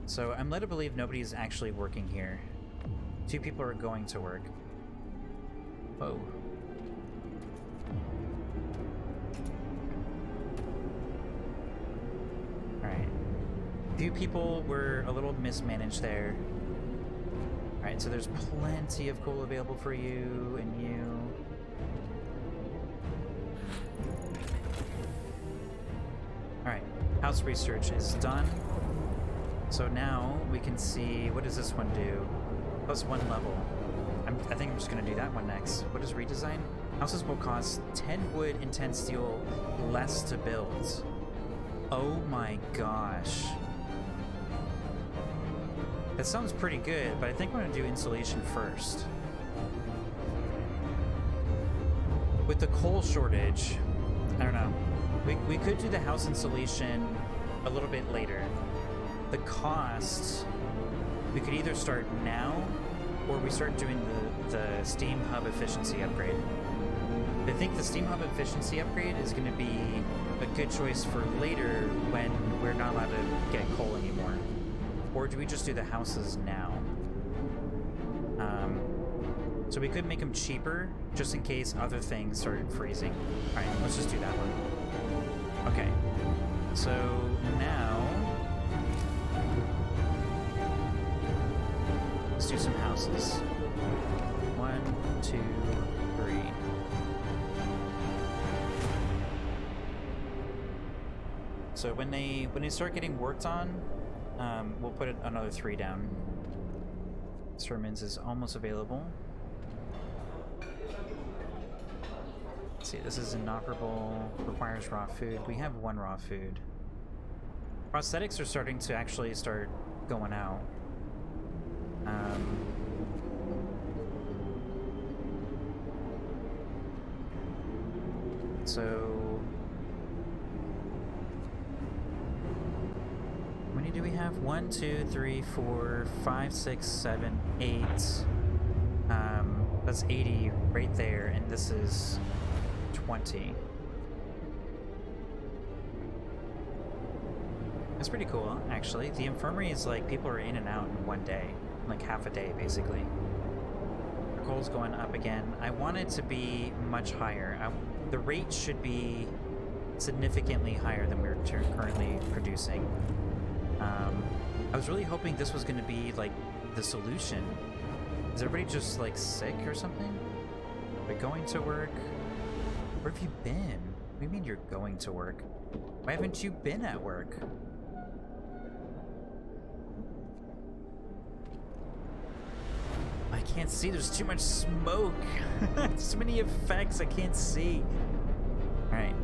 So I'm led to believe nobody's actually working here. 2 people are going to work. Whoa. Alright. Few people were a little mismanaged there. Alright, so there's plenty of coal available for you and you. Alright, house research is done. So now we can see, what does this one do? +1 level. I think I'm just going to do that one next. What is redesign? Houses will cost 10 wood and 10 steel less to build. Oh my gosh. That sounds pretty good, but I think I'm going to do insulation first. With the coal shortage, I don't know. We could do the house insulation a little bit later. The cost, we could either start now or we start doing the Steam Hub efficiency upgrade. I think the Steam Hub efficiency upgrade is going to be a good choice for later when we're not allowed to get coal anymore. Or do we just do the houses now? So we could make them cheaper just in case other things started freezing. Alright, let's just do that one. Okay, so now let's do some houses. 1, 2, 3. So when they start getting worked on, we'll put another 3 down. Sermons is almost available. Let's see, this is inoperable, requires raw food. We have 1 raw food. Prosthetics are starting to actually start going out. So how many do we have? 1, 2, 3, 4, 5, 6, 7, 8. That's 80 right there, and this is 20. That's pretty cool, actually. The infirmary is like people are in and out in one day, like half a day, basically. Our coal's going up again. I want it to be much higher. The rate should be significantly higher than we're currently producing. I was really hoping this was going to be like the solution. Is everybody just like sick or something? They're going to work? Where have you been? What do you mean you're going to work? Why haven't you been at work? I can't see. There's too much smoke. There's too many effects. I can't see. All right.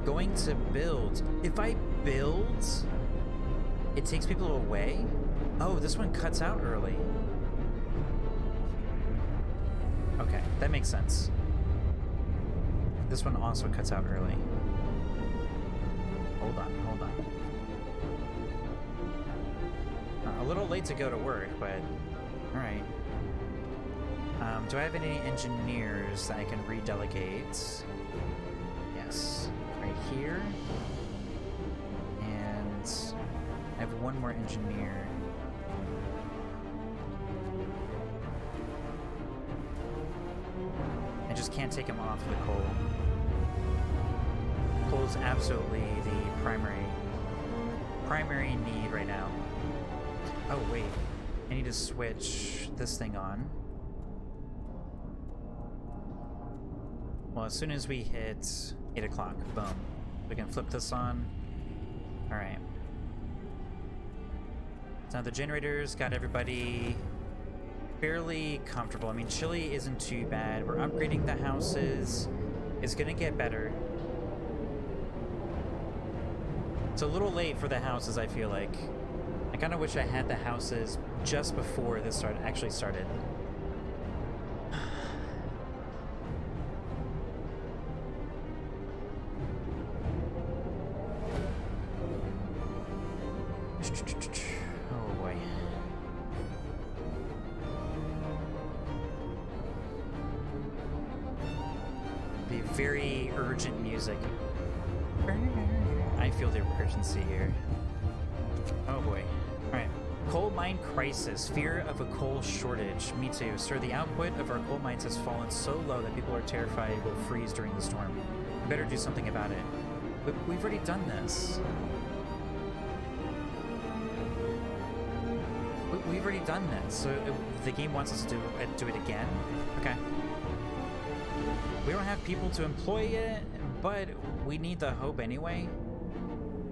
Going to build. If I build, it takes people away. Oh, this one cuts out early. Okay, that makes sense. This one also cuts out early. Hold on, hold on. A little late to go to work, but alright. Do I have any engineers that I can redelegate? Yes, right here. And I have 1 more engineer. I just can't take him off the coal. Coal is absolutely the primary need right now. Oh wait, I need to switch this thing on. Well, as soon as we hit 8 o'clock, boom. We can flip this on. Alright. So now the generators got everybody fairly comfortable. I mean, chilly isn't too bad. We're upgrading the houses. It's gonna get better. It's a little late for the houses, I feel like. I kind of wish I had the houses just before this actually started. Oh boy. The very urgent music. I feel the urgency here. Oh boy. Alright. Coal mine crisis. Fear of a coal shortage. Me too. Sir, the output of our coal mines has fallen so low that people are terrified it will freeze during the storm. We better do something about it. But we've already done this. We've already done this. So the game wants us to do it again? Okay. We don't have people to employ it, but we need the hope anyway.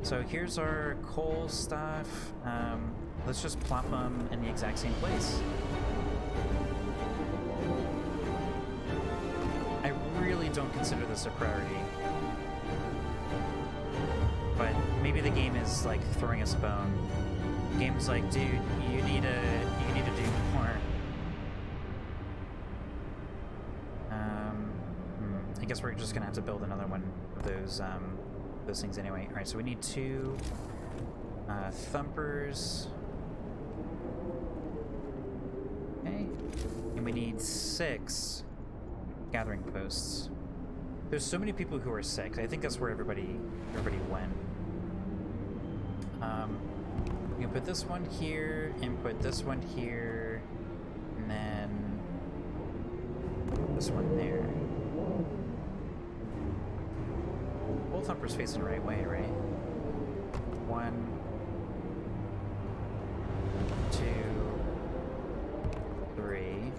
So here's our coal stuff. Let's just plop them in the exact same place. I really don't consider this a priority. But maybe the game is like throwing us a bone. The game's like, dude, you need to do more. I guess we're just gonna have to build another one of those things anyway. All right, so we need 2 thumpers. Okay, and we need 6 gathering posts. There's so many people who are sick. I think that's where everybody went. You can put this one here and put this one here, and then this one there. Both thumpers facing the right way, right? 1, 2, 3,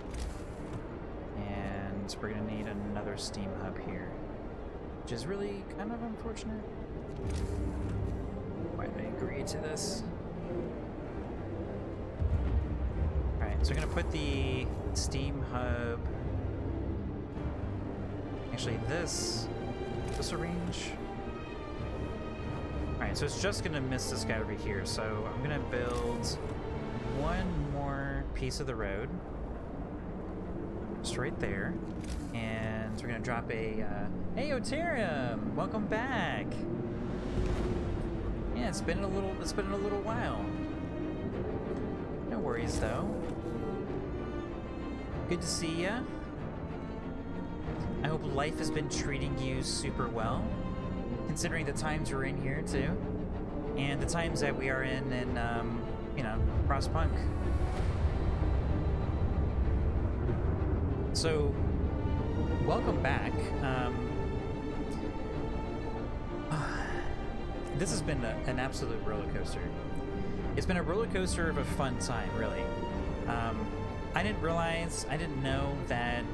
and we're gonna need another steam hub here, which is really kind of unfortunate. Why did I agree to this? Alright, so we're gonna put the steam hub. Actually, this arrange. Alright, so it's just gonna miss this guy over here. So I'm gonna build one more piece of the road. Just right there. And we're gonna drop a hey Otarium! Welcome back! Yeah, it's been a little while. No worries though. Good to see ya. I hope life has been treating you super well, considering the times we're in here too, and the times that we are in you know, Frostpunk. So, welcome back. This has been an absolute roller coaster. It's been a roller coaster of a fun time, really. I didn't know that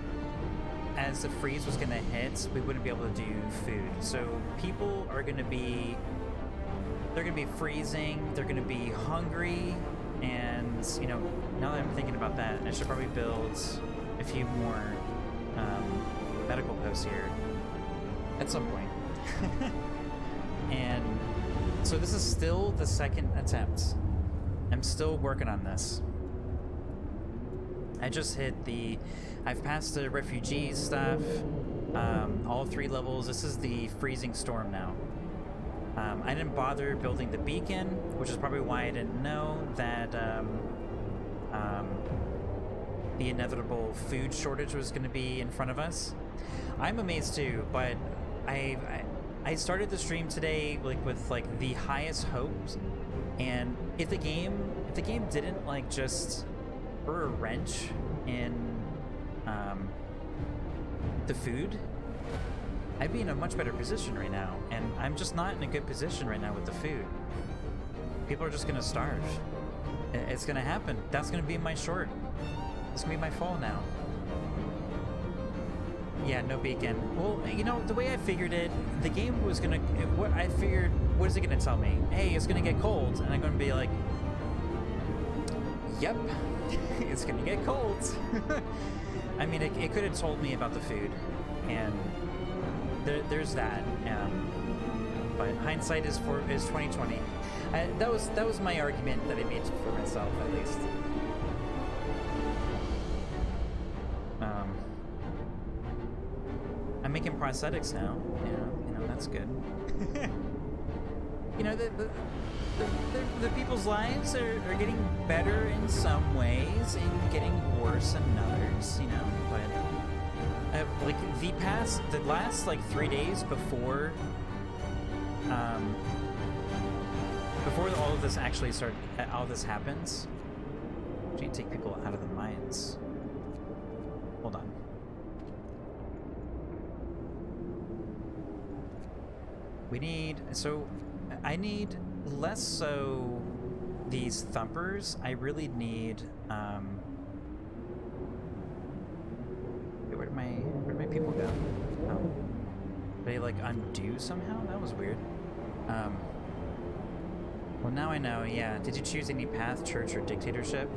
as the freeze was gonna hit, we wouldn't be able to do food. So people are gonna be, they're gonna be freezing, they're gonna be hungry, and you know, now that I'm thinking about that, I should probably build a few more medical posts here at some point. And so this is still the second attempt. I'm still working on this. I just hit I've passed the refugee stuff, all 3 levels. This is the freezing storm now. I didn't bother building the beacon, which is probably why I didn't know that the inevitable food shortage was going to be in front of us. I'm amazed too, but I started the stream today with the highest hopes, and if the game didn't just throw a wrench in the food, I'd be in a much better position right now, and I'm just not in a good position right now with the food. People are just gonna starve. It's gonna happen. That's gonna be my short. It's gonna be my fall now. Yeah, no beacon. Well, you know, the way I figured it, the game was gonna, what is it gonna tell me? Hey, it's gonna get cold, and I'm gonna be like, yep, it's gonna get cold. I mean, it could have told me about the food, and there's that. But hindsight is 2020. That was my argument that I made for myself, at least. I'm making prosthetics now. You know that's good. You know, the people's lives are getting better in some ways and getting worse in others, you know, but the last 3 days before before all of this actually all this happens, we need to take people out of the mines. Hold on. We need, so I need less so these thumpers. I really need, wait, where'd my people go? Oh. They like undo somehow? That was weird. Well, now I know, yeah. Did you choose any path, church, or dictatorship?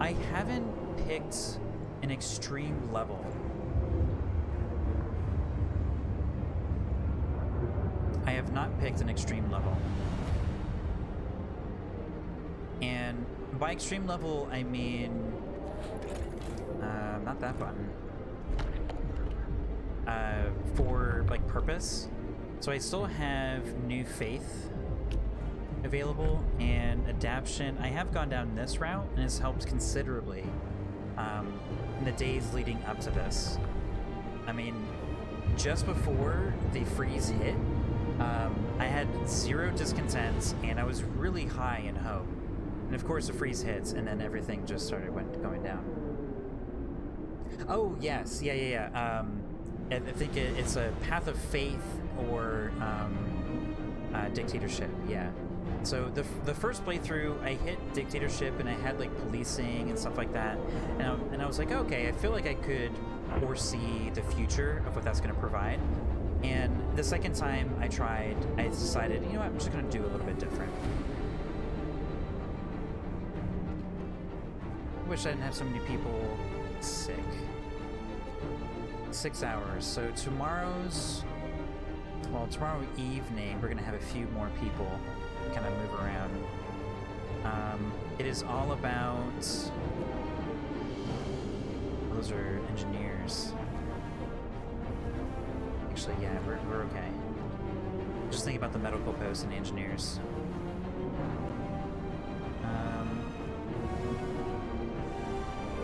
I haven't picked an extreme level. I have not picked an extreme level. And by extreme level, I mean... not that button. For, like, purpose. So I still have New Faith available, and Adaption. I have gone down this route, and it's helped considerably in the days leading up to this. I mean, just before the freeze hit, I had 0 discontents, and I was really high in hope. And of course the freeze hits, and then everything just started going down. Oh, yes. Yeah. I think it's a Path of Faith or Dictatorship, yeah. So the first playthrough, I hit Dictatorship, and I had, like, policing and stuff like that. And I was like, okay, I feel like I could foresee the future of what that's going to provide. And the second time I tried, I decided, you know what, I'm just going to do a little bit different. Wish I didn't have so many people sick. 6 hours. So tomorrow evening, we're going to have a few more people kind of move around. It is all about... Those are engineers. Actually, yeah, we're okay. Just think about the medical post and engineers.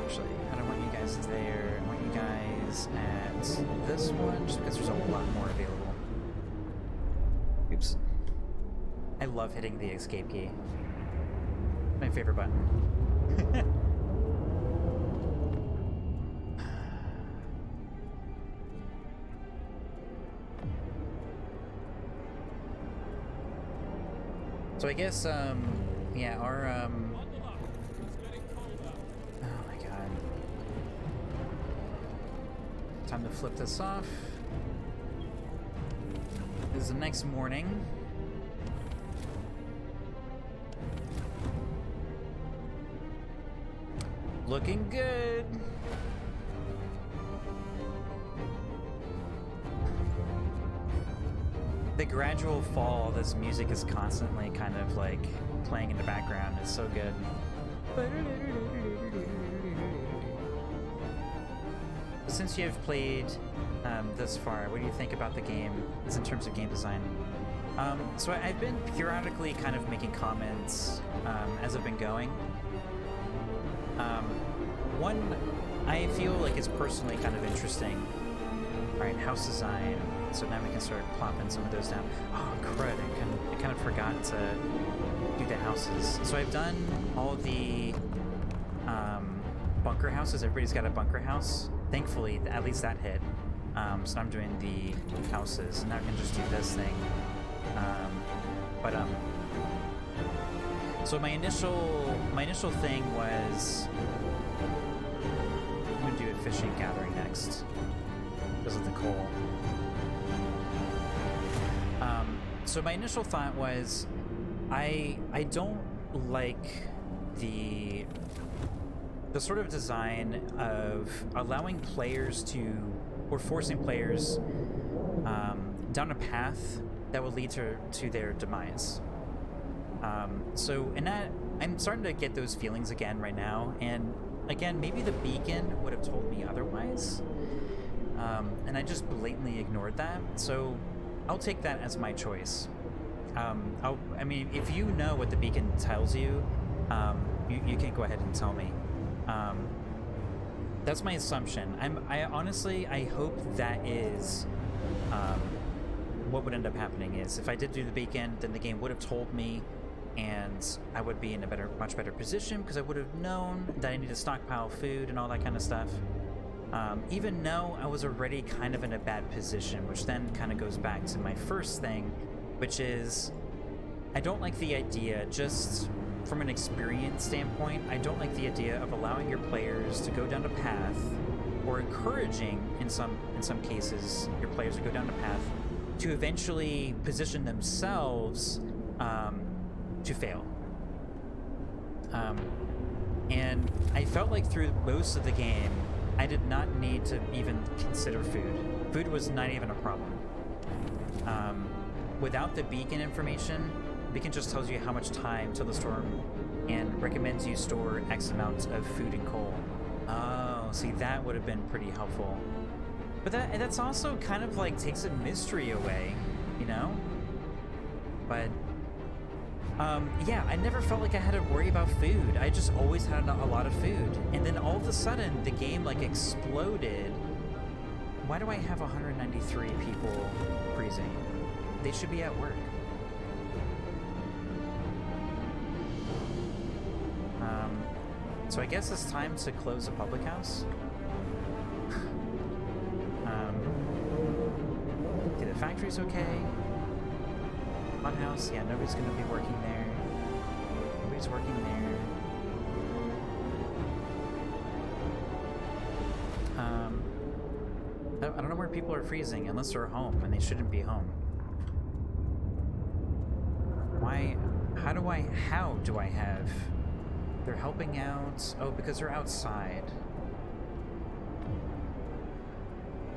Actually, I don't want you guys there. I want you guys at this one, just because there's a lot more available. Oops. I love hitting the escape key. My favorite button. So I guess, yeah, our, oh my god. Time to flip this off. This is the next morning. Looking good. The gradual fall, this music is constantly kind of like playing in the background. It's so good. Since you have played this far, what do you think about the game in terms of game design? So I've been periodically kind of making comments as I've been going. One I feel like is personally kind of interesting. Alright, house design. So now we can start plopping some of those down. Oh, crud, I kind of forgot to do the houses. So I've done all the bunker houses. Everybody's got a bunker house. Thankfully, at least that hit. So I'm doing the houses. Now I can just do this thing. So my initial thing was I'm gonna do a fishing gathering next because of the coal. So my initial thought was I don't like the sort of design of allowing players to, or forcing players down a path that will lead to their demise. So in that, I'm starting to get those feelings again right now, and again, maybe the beacon would have told me otherwise, and I just blatantly ignored that, so I'll take that as my choice. I mean, if you know what the beacon tells you, you can go ahead and tell me. That's my assumption. I honestly, I hope that is what would end up happening is if I did do the beacon, then the game would have told me and I would be in a much better position because I would have known that I need to stockpile food and all that kind of stuff. Even though I was already kind of in a bad position, which then kind of goes back to my first thing, which is I don't like the idea, just from an experience standpoint, I don't like the idea of allowing your players to go down a path, or encouraging, in some cases, your players to go down a path to eventually position themselves to fail. And I felt like through most of the game, I did not need to even consider food. Food was not even a problem. Without the beacon information, beacon just tells you how much time till the storm and recommends you store X amount of food and coal. Oh, see, that would have been pretty helpful. But that's also kind of like takes a mystery away, you know? But yeah, I never felt like I had to worry about food. I just always had a lot of food. And then all of a sudden, the game like exploded. Why do I have 193 people freezing? They should be at work. So I guess it's time to close the public house. Okay, the factory's okay. Hot house, yeah, nobody's gonna be working there. Nobody's working there. I don't know where people are freezing unless they're home, and they shouldn't be home. Why? How do I have? They're helping out. Oh, because they're outside.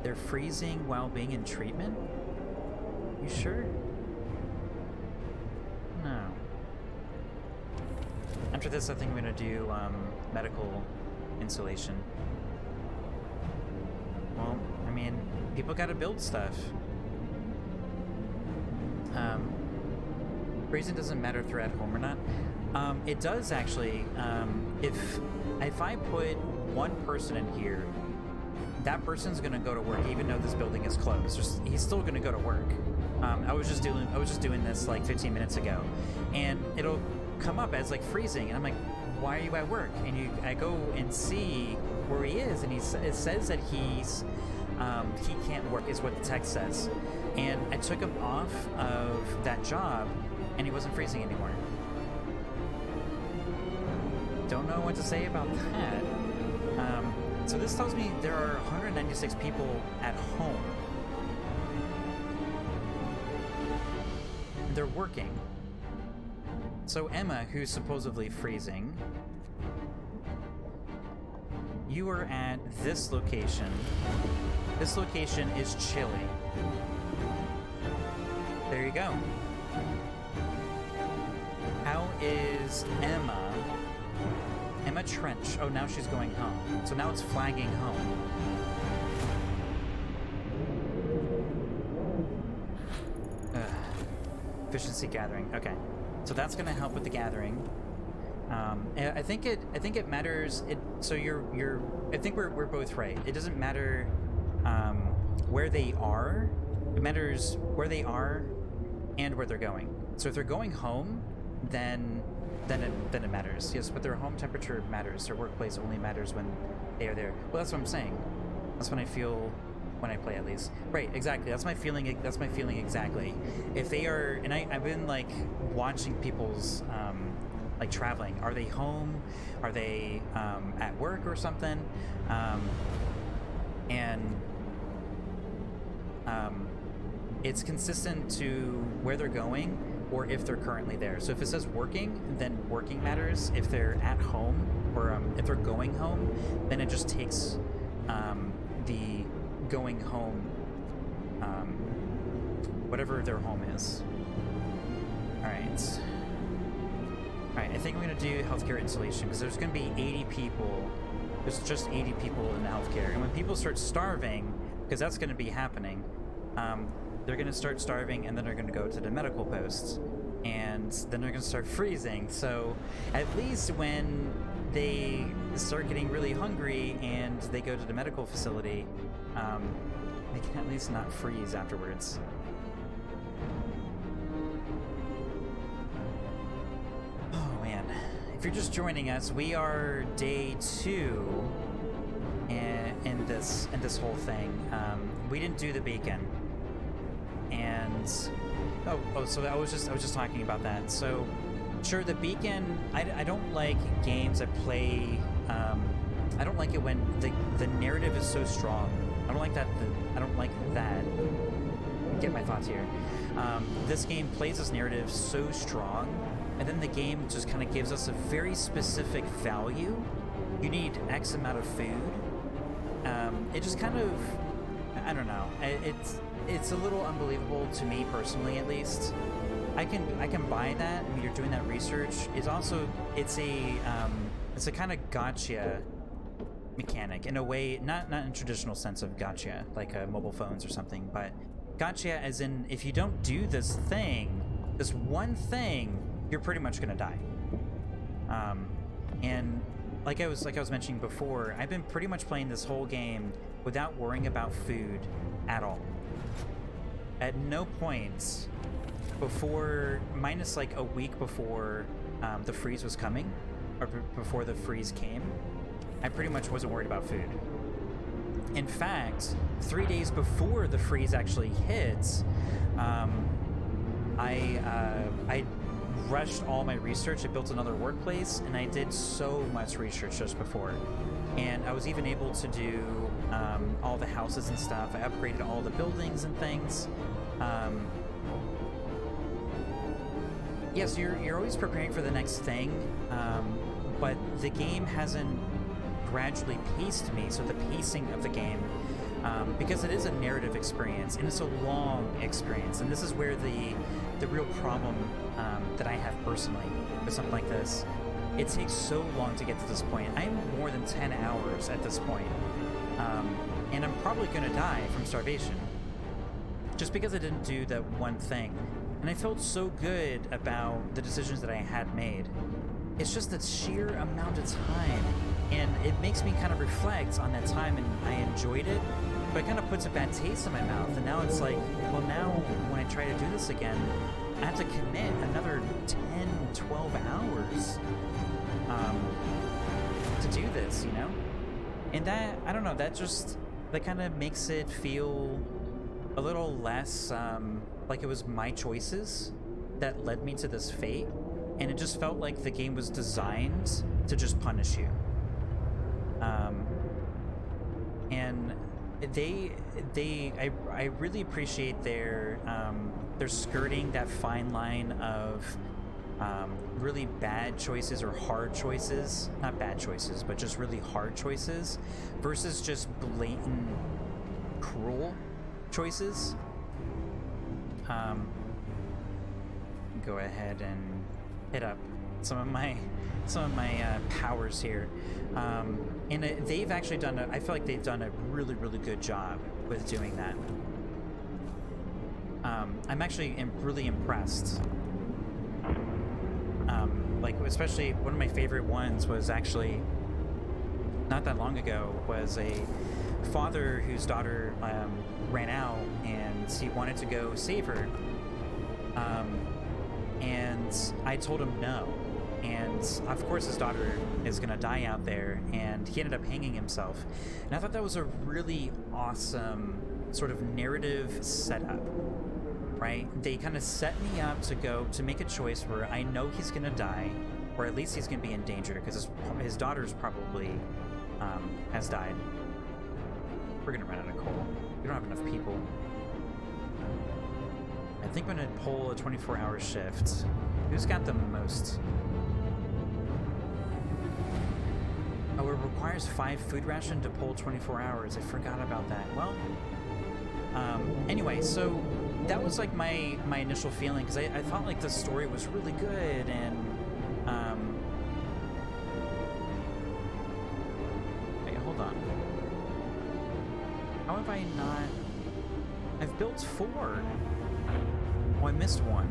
They're freezing while being in treatment? You sure? No. After this, I think I'm gonna do medical insulation. Well, I mean, people gotta build stuff. Freezing doesn't matter if they're at home or not. It does actually. If I put one person in here, that person's gonna go to work even though this building is closed. He's still gonna go to work. I was just doing this like 15 minutes ago, and it'll come up as like freezing, and I'm like, why are you at work? And I go and see where he is, and it says that he can't work, is what the text says. And I took him off of that job, and he wasn't freezing anymore. Don't know what to say about that. So this tells me there are 196 people at home. They're working. So Emma, who's supposedly freezing, you are at this location. This location is chilly. There you go. How is Emma? Emma Trench. Oh, now she's going home. So now it's flagging home. Ugh. Efficiency gathering. Okay, so that's going to help with the gathering. I think it matters. So I think we're both right. It doesn't matter where they are. It matters where they are and where they're going. So if they're going home, then it matters. Yes, but their home temperature matters. Their workplace only matters when they are there. Well, that's what I'm saying. That's what I feel when I play, at least. Right, exactly. That's my feeling. That's my feeling exactly. If they are, and I've been like watching people's like traveling. Are they home? Are they at work or something? It's consistent to where they're going or if they're currently there. So if it says working, then working matters. If they're at home or if they're going home, then it just takes the going home, whatever their home is. All right, I think I'm going to do healthcare installation because there's going to be 80 people. There's just 80 people in the healthcare. And when people start starving, because that's going to be happening, they're going to start starving, and then they're going to go to the medical posts, and then they're going to start freezing. So at least when they start getting really hungry and they go to the medical facility, they can at least not freeze afterwards. If you're just joining us, we are day 2 in this whole thing. We didn't do the beacon, and so I was just talking about that. So sure, the beacon. I don't like games that play. I don't like it when the narrative is so strong. I don't like that. I don't like that. Get my thoughts here. This game plays this narrative so strong, and then the game just kind of gives us a very specific value. You need X amount of food. It just kind of, I don't know. It's a little unbelievable to me personally, at least. I can buy that. I mean, you're doing that research. It's a kind of gotcha mechanic in a way, not in traditional sense of gotcha, like mobile phones or something, but gotcha as in if you don't do this one thing, you're pretty much gonna die. And like I was mentioning before, I've been pretty much playing this whole game without worrying about food at all. At no point before, minus like a week before the freeze was coming, or before the freeze came, I pretty much wasn't worried about food. In fact, 3 days before the freeze actually hits, I rushed all my research. I built another workplace, and I did so much research just before. And I was even able to do all the houses and stuff. I upgraded all the buildings and things. Yes, you're always preparing for the next thing, but the game hasn't gradually paced me, so the pacing of the game, because it is a narrative experience, and it's a long experience, and this is where the real problem that I have personally with something like this. It takes so long to get to this point. I'm more than 10 hours at this point, and I'm probably going to die from starvation, just because I didn't do that one thing. And I felt so good about the decisions that I had made. It's just that sheer amount of time, and it makes me kind of reflect on that time, and I enjoyed it, but it kind of puts a bad taste in my mouth. And now it's like, well, now when I try to do this again, I have to commit another 10, 12 hours to do this, you know? And that, I don't know, that kind of makes it feel a little less like it was my choices that led me to this fate. And it just felt like the game was designed to just punish you. And I really appreciate their skirting that fine line of really bad choices or hard choices. Not bad choices, but just really hard choices versus just blatant cruel choices. Go ahead and hit up some of my powers here, and they've actually done I feel like they've done a really good job with doing that. I'm actually really impressed. Like, especially one of my favorite ones was actually not that long ago, was a father whose daughter ran out, and he wanted to go save her, and I told him no. And of course his daughter is gonna die out there, and he ended up hanging himself. And I thought that was a really awesome sort of narrative setup, right? They kind of set me up to make a choice where I know he's gonna die, or at least he's gonna be in danger, because his daughter's probably has died. We're gonna run out of coal. We don't have enough people. I think I'm gonna pull a 24-hour shift. Who's got the most? Oh, it requires 5 food ration to pull 24 hours. I forgot about that. Well, anyway, so that was like my initial feeling, because I thought like the story was really good, and wait, hold on. How have I not? I've built 4. Oh, I missed one.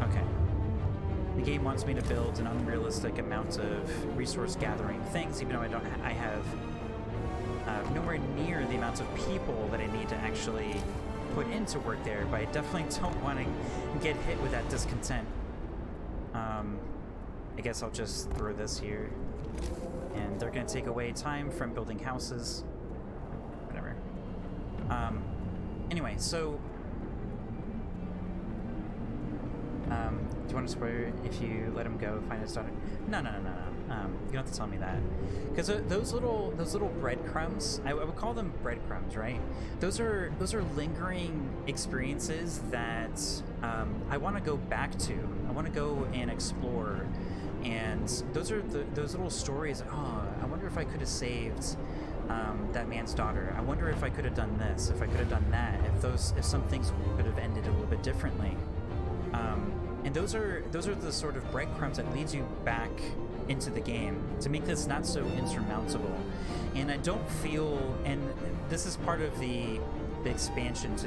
Okay. The game wants me to build an unrealistic amount of resource gathering things, even though I have nowhere near the amounts of people that I need to actually put into work there, but I definitely don't want to get hit with that discontent. I guess I'll just throw this here. And they're going to take away time from building houses. Whatever. Anyway, so... do you want to spoil if you let him go, find his daughter? No. You don't have to tell me that. Because those little breadcrumbs, I would call them breadcrumbs, right? Those are lingering experiences that I want to go back to. I want to go and explore. And those are those little stories. Oh, I wonder if I could have saved that man's daughter. I wonder if I could have done this, if I could have done that, if some things could have ended a little bit differently. And those are the sort of breadcrumbs that leads you back into the game to make this not so insurmountable. And I don't feel, and this is part of the expansion to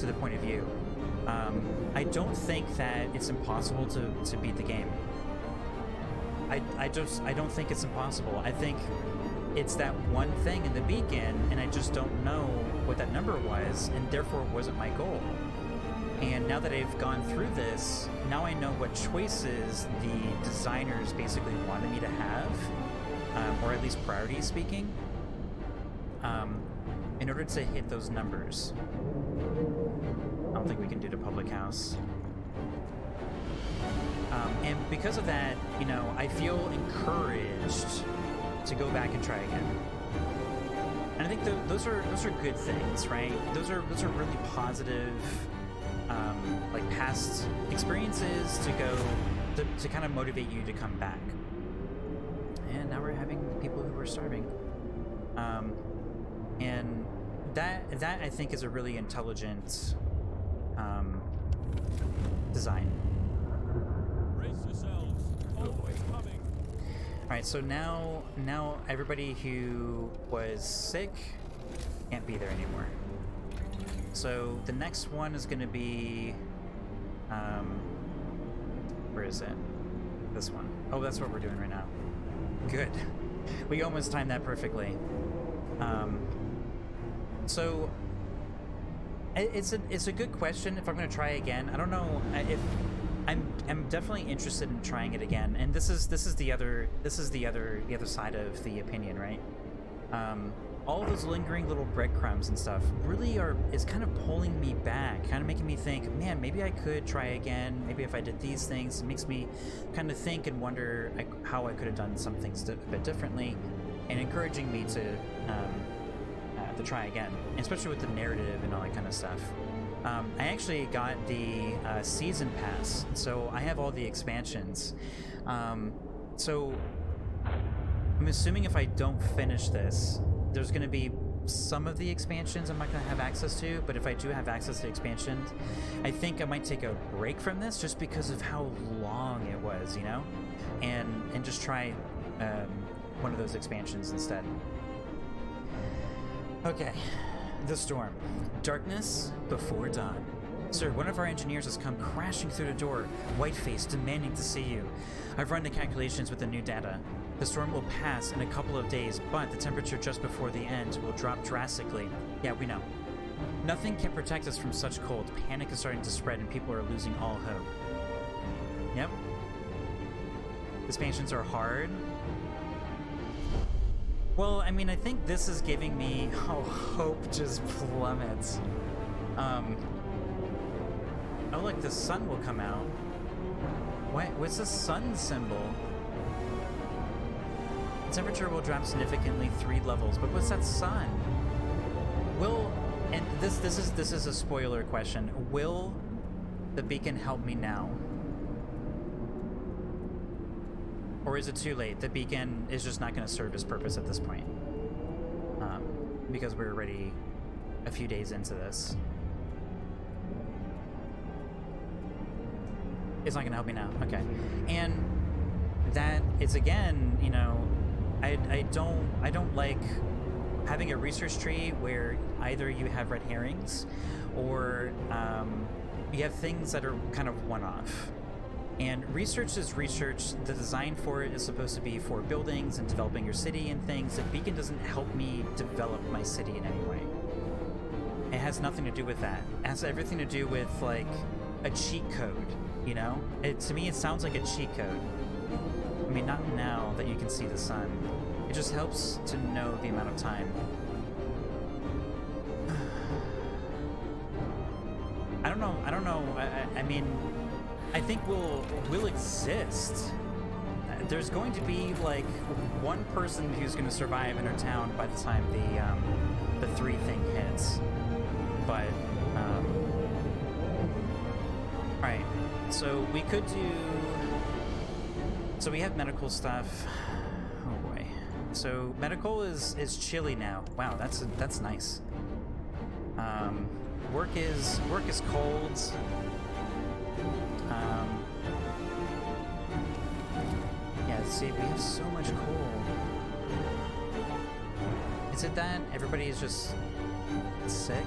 the point of view. I don't think that it's impossible to beat the game. I don't think it's impossible. I think it's that one thing in the beacon, and I just don't know what that number was, and therefore it wasn't my goal. And now that I've gone through this, now I know what choices the designers basically wanted me to have, or at least priority speaking, in order to hit those numbers. I don't think we can do the public house. And because of that, you know, I feel encouraged to go back and try again. And I think those are good things, right? Those are really positive, like past experiences to kind of motivate you to come back. And now we're having people who are starving. And that I think is a really intelligent design. Brace yourselves. Oh boy. Coming. All right, so now everybody who was sick can't be there anymore. So the next one is going to be, where is it? This one. Oh, that's what we're doing right now. Good. We almost timed that perfectly. So it's a good question if I'm going to try again. I don't know if I'm definitely interested in trying it again. And this is the other side of the opinion, right? All those lingering little breadcrumbs and stuff really is kind of pulling me back, kind of making me think, man, maybe I could try again. Maybe if I did these things, it makes me kind of think and wonder how I could have done some things a bit differently, and encouraging me to try again, especially with the narrative and all that kind of stuff. I actually got the season pass, so I have all the expansions. So I'm assuming if I don't finish this, there's going to be some of the expansions I'm not going to have access to, but if I do have access to expansions, I think I might take a break from this just because of how long it was, you know? And just try one of those expansions instead. Okay, the storm. Darkness before dawn. Sir, one of our engineers has come crashing through the door, white-faced, demanding to see you. I've run the calculations with the new data. The storm will pass in a couple of days, but the temperature just before the end will drop drastically. Yeah, we know. Nothing can protect us from such cold. Panic is starting to spread and people are losing all hope. Yep. Expansions are hard. Well, I mean, I think this is giving me how hope just plummets. Oh, look, the sun will come out. What's the sun symbol? The temperature will drop significantly 3 levels, but what's that sun? And this is a spoiler question. Will the beacon help me now? Or is it too late? The beacon is just not going to serve its purpose at this point. Because we're already a few days into this. It's not going to help me now. Okay. And that is, again, you know, I don't like having a research tree where either you have red herrings or you have things that are kind of one-off. And research is research. The design for it is supposed to be for buildings and developing your city and things. The beacon doesn't help me develop my city in any way. It has nothing to do with that. It has everything to do with, like, a cheat code, you know? To me, it sounds like a cheat code. I mean, not now that you can see the sun. It just helps to know the amount of time. I don't know. I mean, I think we'll exist. There's going to be like one person who's going to survive in our town by the time the 3 thing hits. But all right, so we could do. So we have medical stuff. Oh boy. So medical is chilly now. Wow, that's nice. Work is cold. Yeah, see, we have so much coal. Is it that everybody is just sick?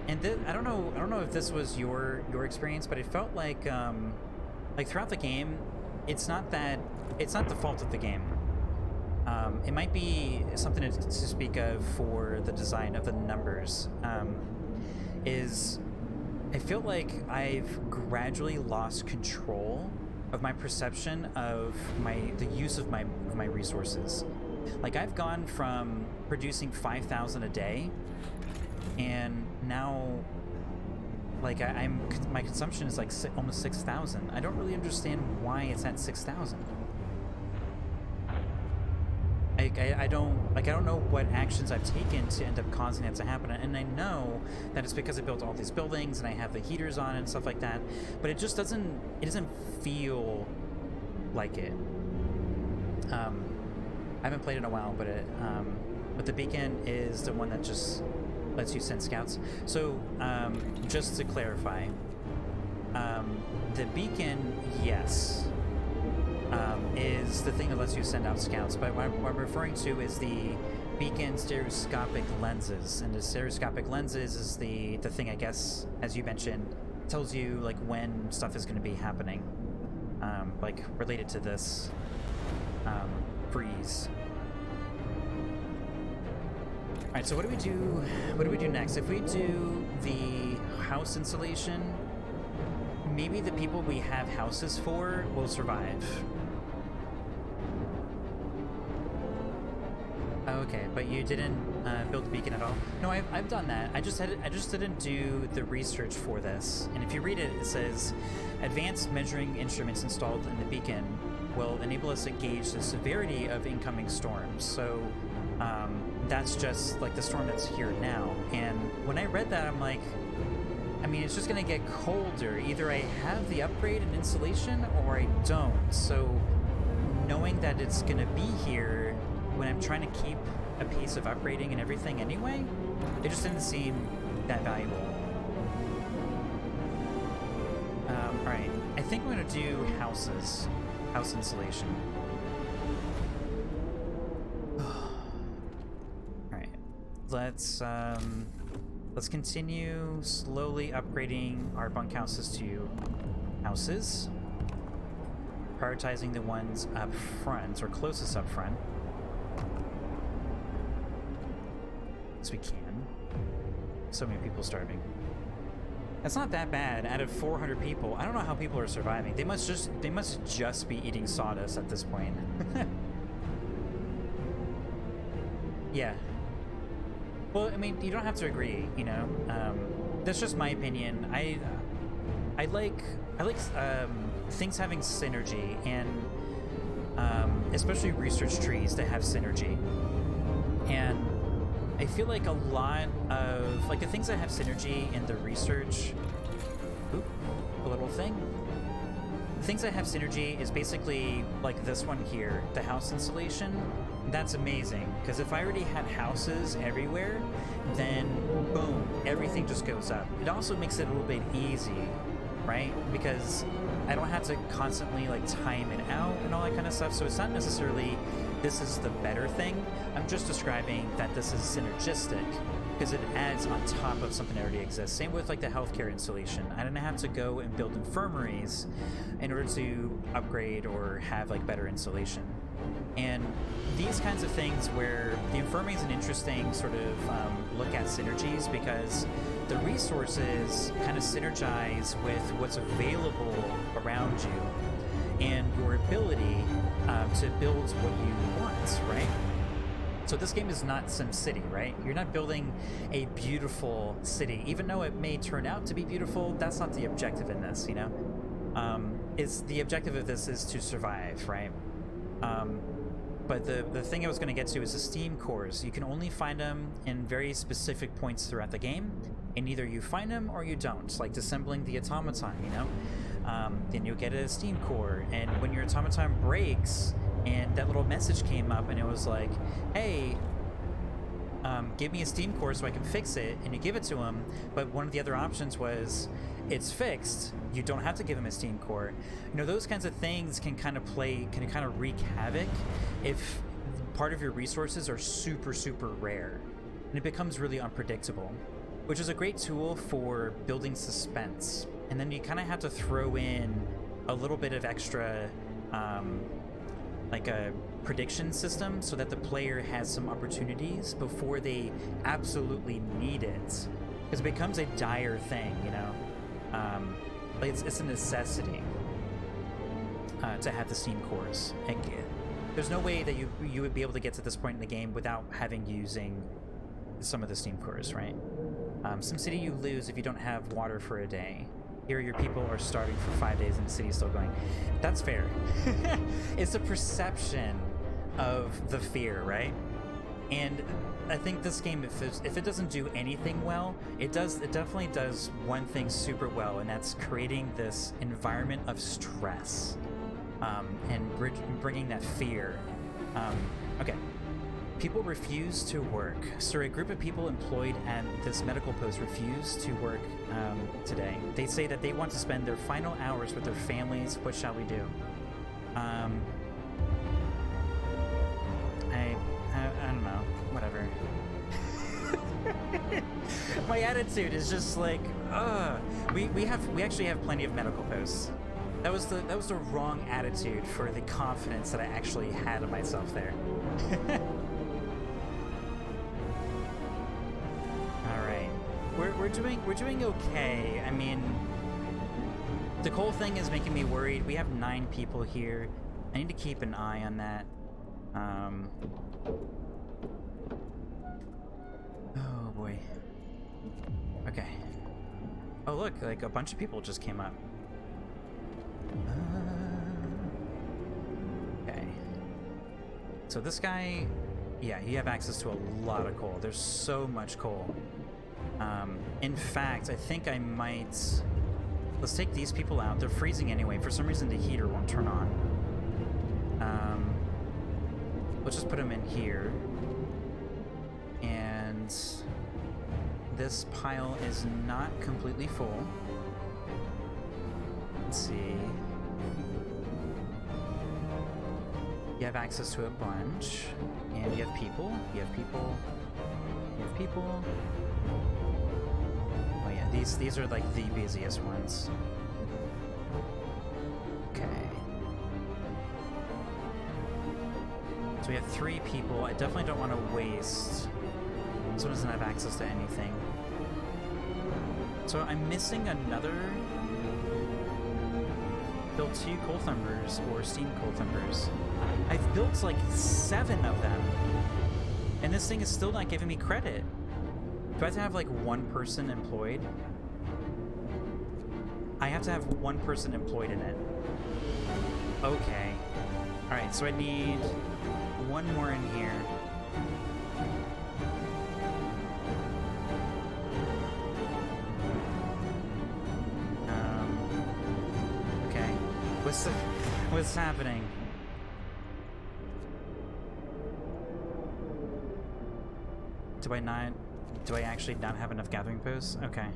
And I don't know if this was your experience, but it felt like throughout the game, it's not the fault of the game. It might be something to speak of for the design of the numbers. I feel like I've gradually lost control of my perception of the use of my resources. Like, I've gone from producing 5,000 a day, and now, like, my consumption is like almost 6,000. I don't really understand why it's at 6,000. I don't know what actions I've taken to end up causing that to happen, and I know that it's because I built all these buildings and I have the heaters on and stuff like that, but it just doesn't feel like it. I haven't played in a while, but the beacon is the one that just lets you send scouts. So just to clarify, the beacon, yes, is the thing that lets you send out scouts, but what I'm referring to is the beacon stereoscopic lenses, and the stereoscopic lenses is the thing, I guess, as you mentioned, tells you like when stuff is going to be happening, like related to this freeze. All right, so what do we do? What do we do next? If we do the house insulation, maybe the people we have houses for will survive. Okay, but you didn't build the beacon at all? No, I've done that. I just didn't do the research for this. And if you read it, it says, advanced measuring instruments installed in the beacon will enable us to gauge the severity of incoming storms. So that's just like the storm that's here now. And when I read that, I'm like, I mean, it's just gonna get colder. Either I have the upgrade in insulation or I don't. So knowing that it's gonna be here when I'm trying to keep a pace of upgrading and everything anyway, it just didn't seem that valuable. Alright, I think I'm gonna do house insulation. Alright, let's continue slowly upgrading our bunkhouses to houses, prioritizing the ones up front, or closest up front, as we can. So many people starving. That's not that bad. Out of 400 people, I don't know how people are surviving. They must just be eating sawdust at this point. Yeah. Well, I mean, you don't have to agree, you know. That's just my opinion. I like things having synergy, and especially research trees that have synergy. And I feel like a lot of like the things that have synergy in the research, a little thing. The things that have synergy is basically like this one here, the house insulation. That's amazing, because if I already had houses everywhere, then boom, everything just goes up. It also makes it a little bit easy, right? Because I don't have to constantly like time it out and all that kind of stuff. So it's not necessarily this is the better thing. I'm just describing that this is synergistic because it adds on top of something that already exists. Same with like the healthcare installation. I didn't have to go and build infirmaries in order to upgrade or have like better insulation. And these kinds of things where the infirmary is an interesting sort of look at synergies, because the resources kind of synergize with what's available around you and your ability to build what you want, right? So this game is not SimCity, right? You're not building a beautiful city. Even though it may turn out to be beautiful, that's not the objective in this, you know? It's the objective of this is to survive, right? But the thing I was going to get to is the Steam cores. You can only find them in very specific points throughout the game, and either you find them or you don't, like disassembling the automaton, you know? Then you'll get a Steam core, and when your automaton breaks, and that little message came up, and it was like, hey, give me a Steam core so I can fix it, and you give it to him, but one of the other options was, it's fixed, you don't have to give him a Steam core. You know, those kinds of things can kind of wreak havoc if part of your resources are super, super rare, and it becomes really unpredictable, which is a great tool for building suspense. And then you kind of have to throw in a little bit of extra, like a prediction system, so that the player has some opportunities before they absolutely need it, because it becomes a dire thing, you know. Like it's a necessity to have the Steam cores. Like, there's no way that you would be able to get to this point in the game without using some of the Steam cores, right? SimCity you lose if you don't have water for a day. Here your people are starving for 5 days and the city's still going. That's fair. It's a perception of the fear, right? And I think this game, if it doesn't do anything well, it definitely does one thing super well, and that's creating this environment of stress, and bringing that fear. Okay. People refuse to work. Sir, a group of people employed at this medical post refuse to work today. They say that they want to spend their final hours with their families. What shall we do? I don't know. Whatever. My attitude is just like, we actually have plenty of medical posts. That was the wrong attitude for the confidence that I actually had in myself there. All right, we're doing okay. I mean, the coal thing is making me worried. We have 9 people here. I need to keep an eye on that. Oh boy. Okay. Oh look, like a bunch of people just came up. Okay. So this guy, yeah, you have access to a lot of coal. There's so much coal. In fact, I think I might... Let's take these people out. They're freezing anyway. For some reason, the heater won't turn on. Let's just put them in here. And this pile is not completely full. Let's see. You have access to a bunch. And you have people. You have people. You have people. Oh yeah, these are like the busiest ones. Okay. So we have 3 people. I definitely don't want to waste. This one doesn't have access to anything. So I'm missing another... Build 2 coal thumbers or steam coal thumbers. I've built like 7 of them. And this thing is still not giving me credit. Do I have to have like 1 person employed? I have to have 1 person employed in it. Okay. Alright, so I need 1 more in here. Okay. What's happening? Do I actually not have enough gathering posts? Okay.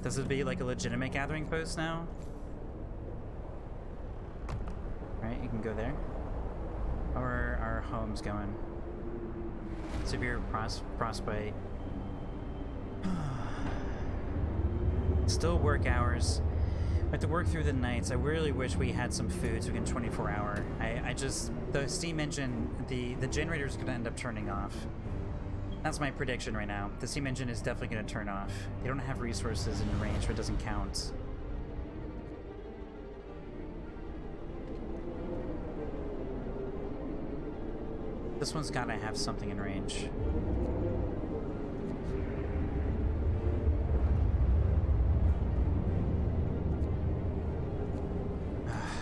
Does it be like a legitimate gathering post now? Right, you can go there. How are our homes going? Severe frostbite. Still work hours. I have to work through the nights. I really wish we had some food so we can 24-hour. I just... The steam engine, the generator's gonna end up turning off. That's my prediction right now. The steam engine is definitely going to turn off. They don't have resources in range, so it doesn't count. This one's got to have something in range.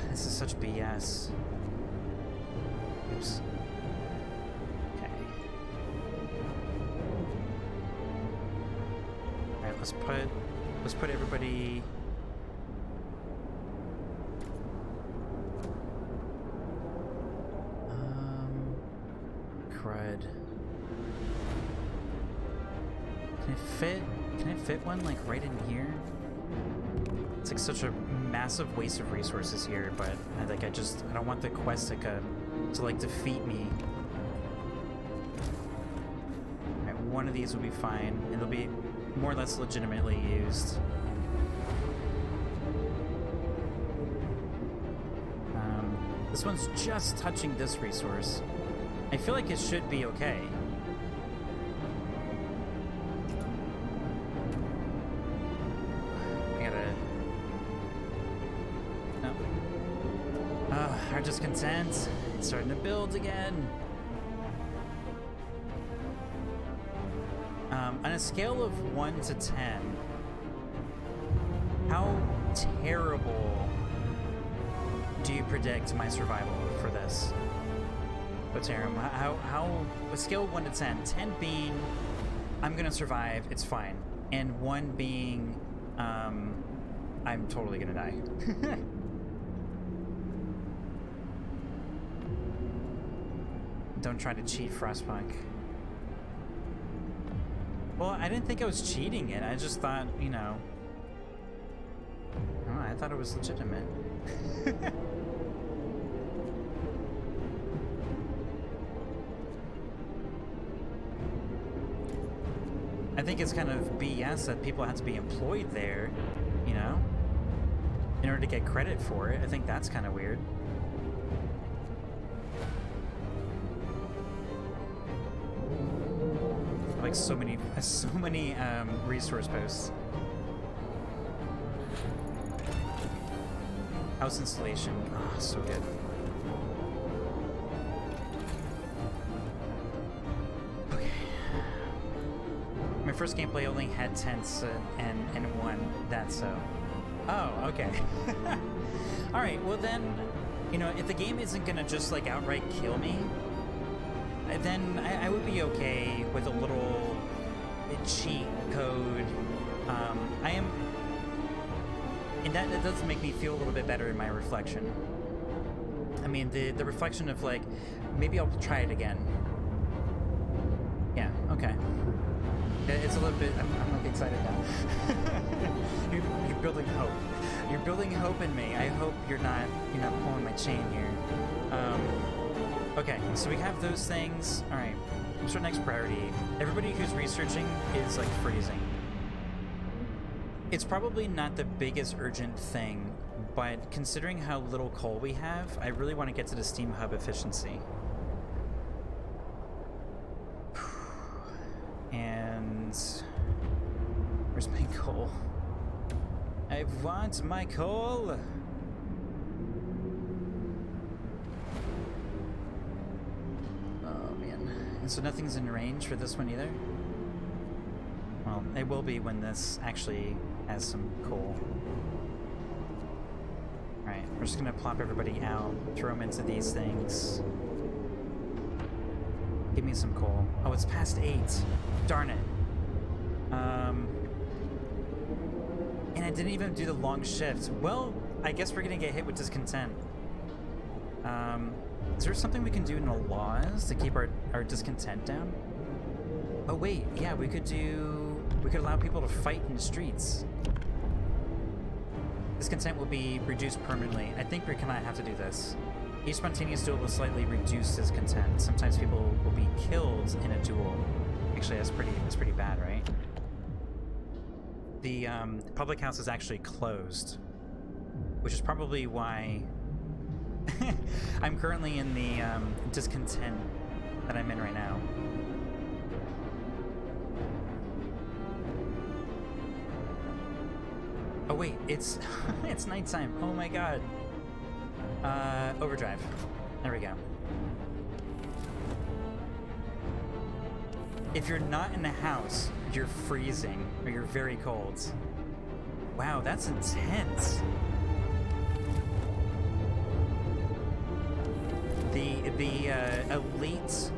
This is such BS. Oops. Okay. Alright, let's put everybody. Crud. Can I fit one like right in here? It's like such a massive waste of resources here, but I don't want the quest to like defeat me. Alright, one of these will be fine. It'll be more or less legitimately used. This one's just touching this resource. I feel like it should be okay. Our discontent. It's starting to build again. On a scale of 1 to 10, how terrible do you predict my survival for this? Otarum, how a scale of 1 to 10, 10 being I'm gonna survive, it's fine, and 1 being I'm totally gonna die. Don't try to cheat, Frostpunk. Well, I didn't think I was cheating it. I just thought, you know... Oh, I thought it was legitimate. I think it's kind of BS that people have to be employed there, you know? In order to get credit for it. I think that's kind of weird. Like so many resource posts. House installation. Oh, so good. Okay. My first gameplay only had tents and 1. That's so. Oh, okay. All right. Well then, you know, if the game isn't gonna just like outright kill me, then I would be okay with a little cheat code. And that does make me feel a little bit better in my reflection. I mean, the reflection of like, maybe I'll try it again. Yeah, okay. It's a little bit, I'm like excited now. You're building hope. You're building hope in me. I hope you're not pulling my chain here. Okay, so we have those things. All right, what's our next priority? Everybody who's researching is like freezing. It's probably not the biggest urgent thing, but considering how little coal we have, I really want to get to the steam hub efficiency. And where's my coal? I want my coal. So nothing's in range for this one either? Well, it will be when this actually has some coal. Alright, we're just gonna plop everybody out, throw them into these things. Give me some coal. Oh, it's past 8. Darn it. And I didn't even do the long shift. Well, I guess we're gonna get hit with discontent. Is there something we can do in the laws to keep our discontent down? Oh wait, yeah, we could allow people to fight in the streets. Discontent will be reduced permanently. I think we cannot have to do this. Each spontaneous duel will slightly reduce discontent. Sometimes people will be killed in a duel. Actually, that's pretty bad, right? The public house is actually closed, which is probably why I'm currently in the discontent that I'm in right now. Oh wait, it's it's nighttime. Oh my god. Overdrive. There we go. If you're not in a house, you're freezing or you're very cold. Wow, that's intense. The elite,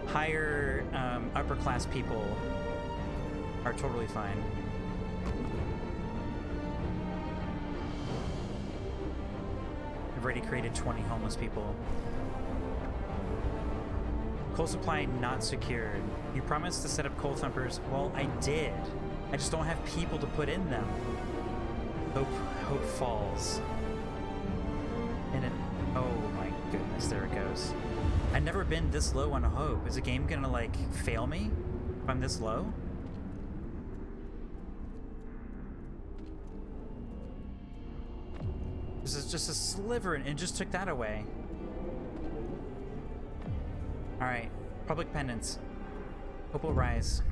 higher, upper class people are totally fine. I've already created 20 homeless people. Coal supply not secured. You promised to set up coal thumpers. Well, I did. I just don't have people to put in them. Hope falls. And it, oh my goodness, there it goes. I've never been this low on hope. Is the game gonna like fail me if I'm this low? This is just a sliver and it just took that away. Alright, public penance. Hope will rise.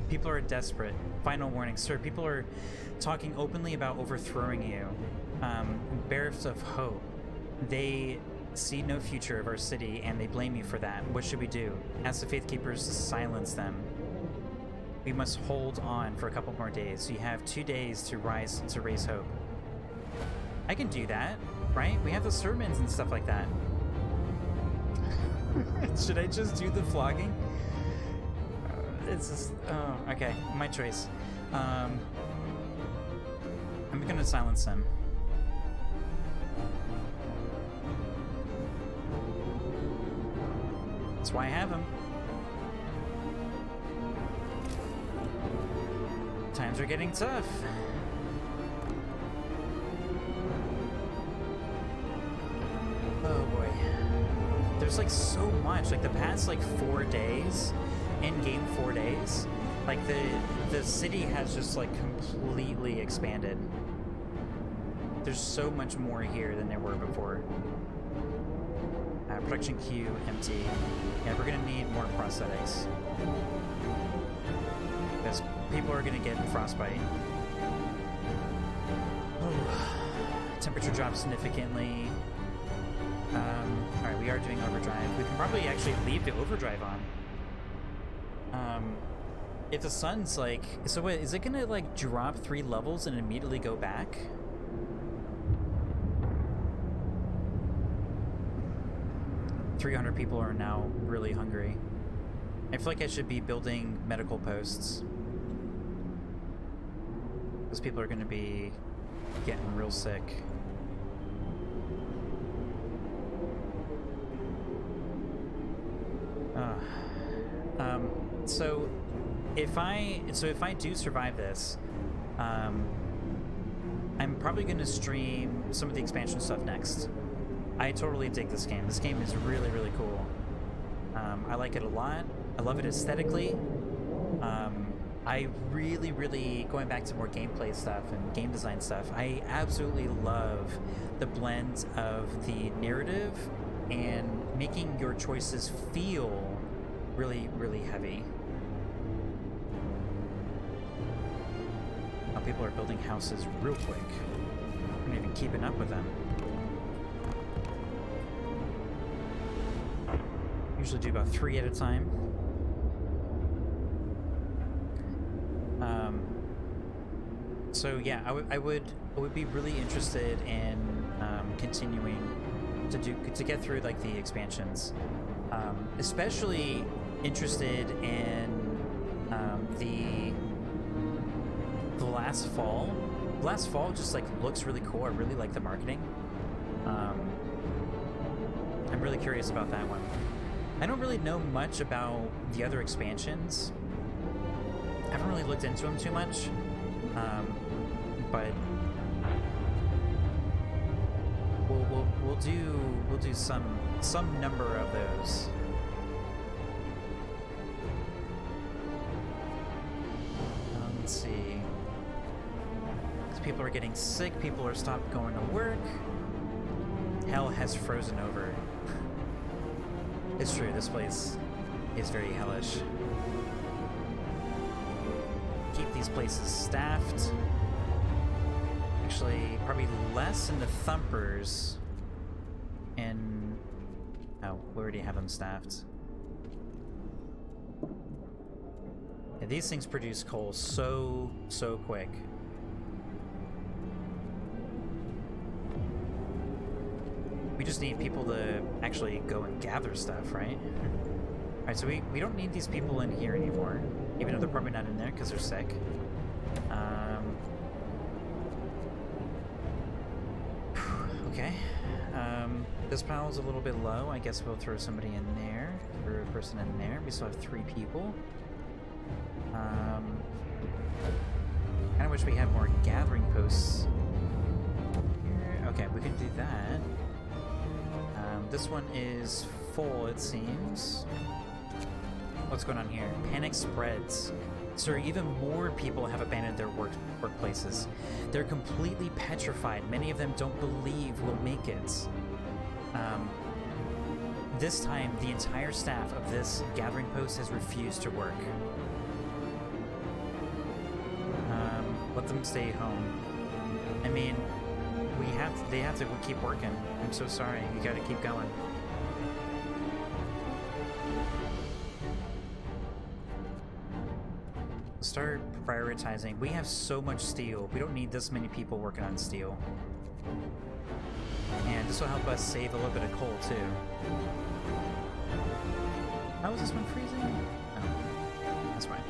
People are desperate. Final warning, sir. People are talking openly about overthrowing you. Bearers of hope. They see no future of our city and they blame you for that. What should we do? Ask the Faith Keepers to silence them. We must hold on for a couple more days. You have 2 days to raise hope. I can do that, right? We have the sermons and stuff like that. Should I just do the flogging? It's just, oh, okay, my choice. I'm gonna silence him. That's why I have him. Times are getting tough. Oh boy. There's like so much, like the past like 4 days, in-game 4 days, like the city has just like completely expanded. There's so much more here than there were before. Production queue empty. Yeah, we're gonna need more prosthetics. Because people are gonna get frostbite. Oh. Temperature drops significantly. Alright, we are doing overdrive. We can probably actually leave the overdrive on. If the sun's like... So wait, is it gonna like drop 3 levels and immediately go back? .300 people are now really hungry. I feel like I should be building medical posts. Those people are gonna be getting real sick. So if I do survive this, I'm probably going to stream some of the expansion stuff next. I totally dig this game. This game is really, really cool. I like it a lot. I love it aesthetically. I really, going back to more gameplay stuff and game design stuff, I absolutely love the blend of the narrative and making your choices feel really, really heavy. Now people are building houses real quick. I'm not even keeping up with them. Usually do about 3 at a time. So yeah, I would be really interested in continuing to get through like the expansions. Especially interested in the last fall. Last fall just like looks really cool. I really like the marketing. I'm really curious about that one. I don't really know much about the other expansions. I haven't really looked into them too much. But we'll do some number of those. Let's see. People are getting sick. People are stopped going to work. Hell has frozen over. It's true. This place is very hellish. Keep these places staffed. actually probably less in the thumpers. And oh, we already have them staffed. Yeah, these things produce coal so quick. We just need people to actually go and gather stuff, right? Alright, so we don't need these people in here anymore, even though they're probably not in there because they're sick. Okay. This pile's a little bit low. I guess we'll throw somebody in there. Throw a person in there. We still have 3 people. Kind of wish we had more gathering posts here. Okay, we can do that. This one is full, it seems. What's going on here? Panic spreads. Sir, even more people have abandoned their workplaces. They're completely petrified. Many of them don't believe we'll make it. This time, the entire staff of this gathering post has refused to work. Let them stay home. I mean, they have to keep working. I'm so sorry. You gotta keep going. Start prioritizing. We have so much steel. We don't need this many people working on steel. And this will help us save a little bit of coal too. How is this one freezing? Oh, that's fine.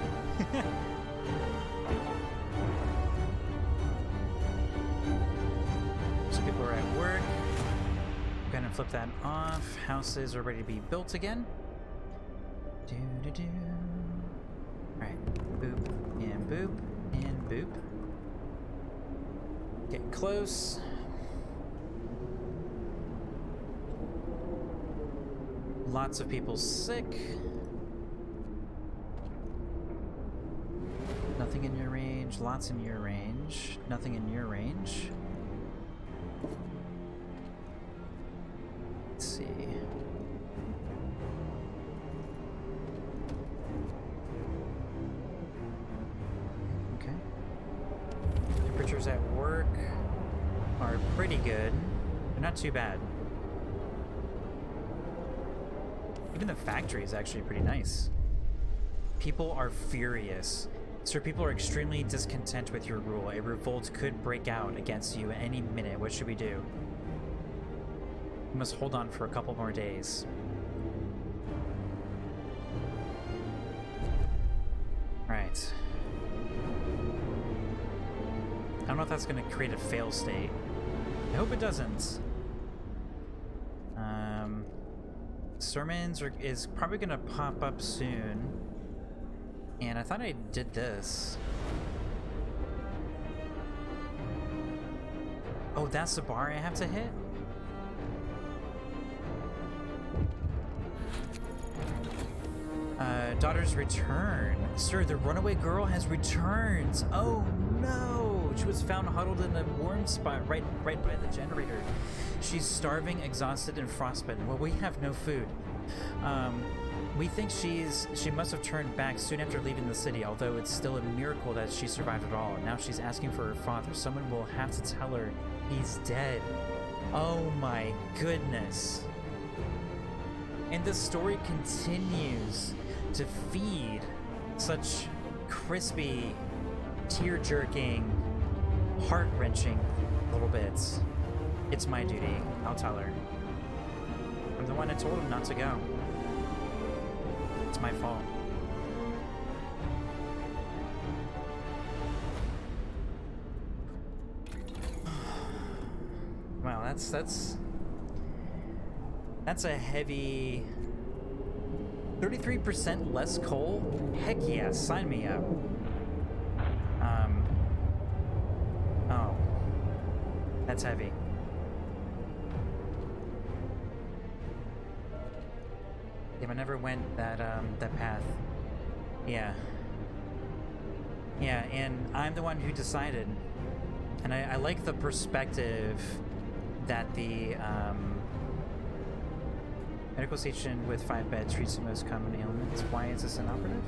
So people are at work. I'm gonna flip that off. Houses are ready to be built again. Do. Alright, boop, and boop, and boop. Get close. Lots of people sick. Nothing in your range, lots in your range, nothing in your range. Let's see. Okay. Temperatures at work are pretty good. They're not too bad. Even the factory is actually pretty nice. People are furious. Sir, people are extremely discontent with your rule. A revolt could break out against you any minute. What should we do? We must hold on for a couple more days. Right. I don't know if that's going to create a fail state. I hope it doesn't. Sermons is probably going to pop up soon. And I thought I did this. Oh, that's the bar I have to hit? Daughter's return. Sir, the runaway girl has returned. Oh no! She was found huddled in a warm spot right by the generator. She's starving, exhausted, and frostbitten. Well, we have no food. We think she must have turned back soon after leaving the city, although it's still a miracle that she survived at all. Now she's asking for her father. Someone will have to tell her he's dead. Oh my goodness. And the story continues to feed such crispy, tear-jerking, heart-wrenching little bits. It's my duty. I'll tell her. I'm the one that told him not to go. It's my fault. Wow, that's a heavy 33% less coal? Heck yeah, sign me up. Oh. That's heavy. Yeah, I never went that path. Yeah. Yeah, and I'm the one who decided. And I like the perspective that the medical station with 5 beds treats the most common ailments. Why is this inoperative?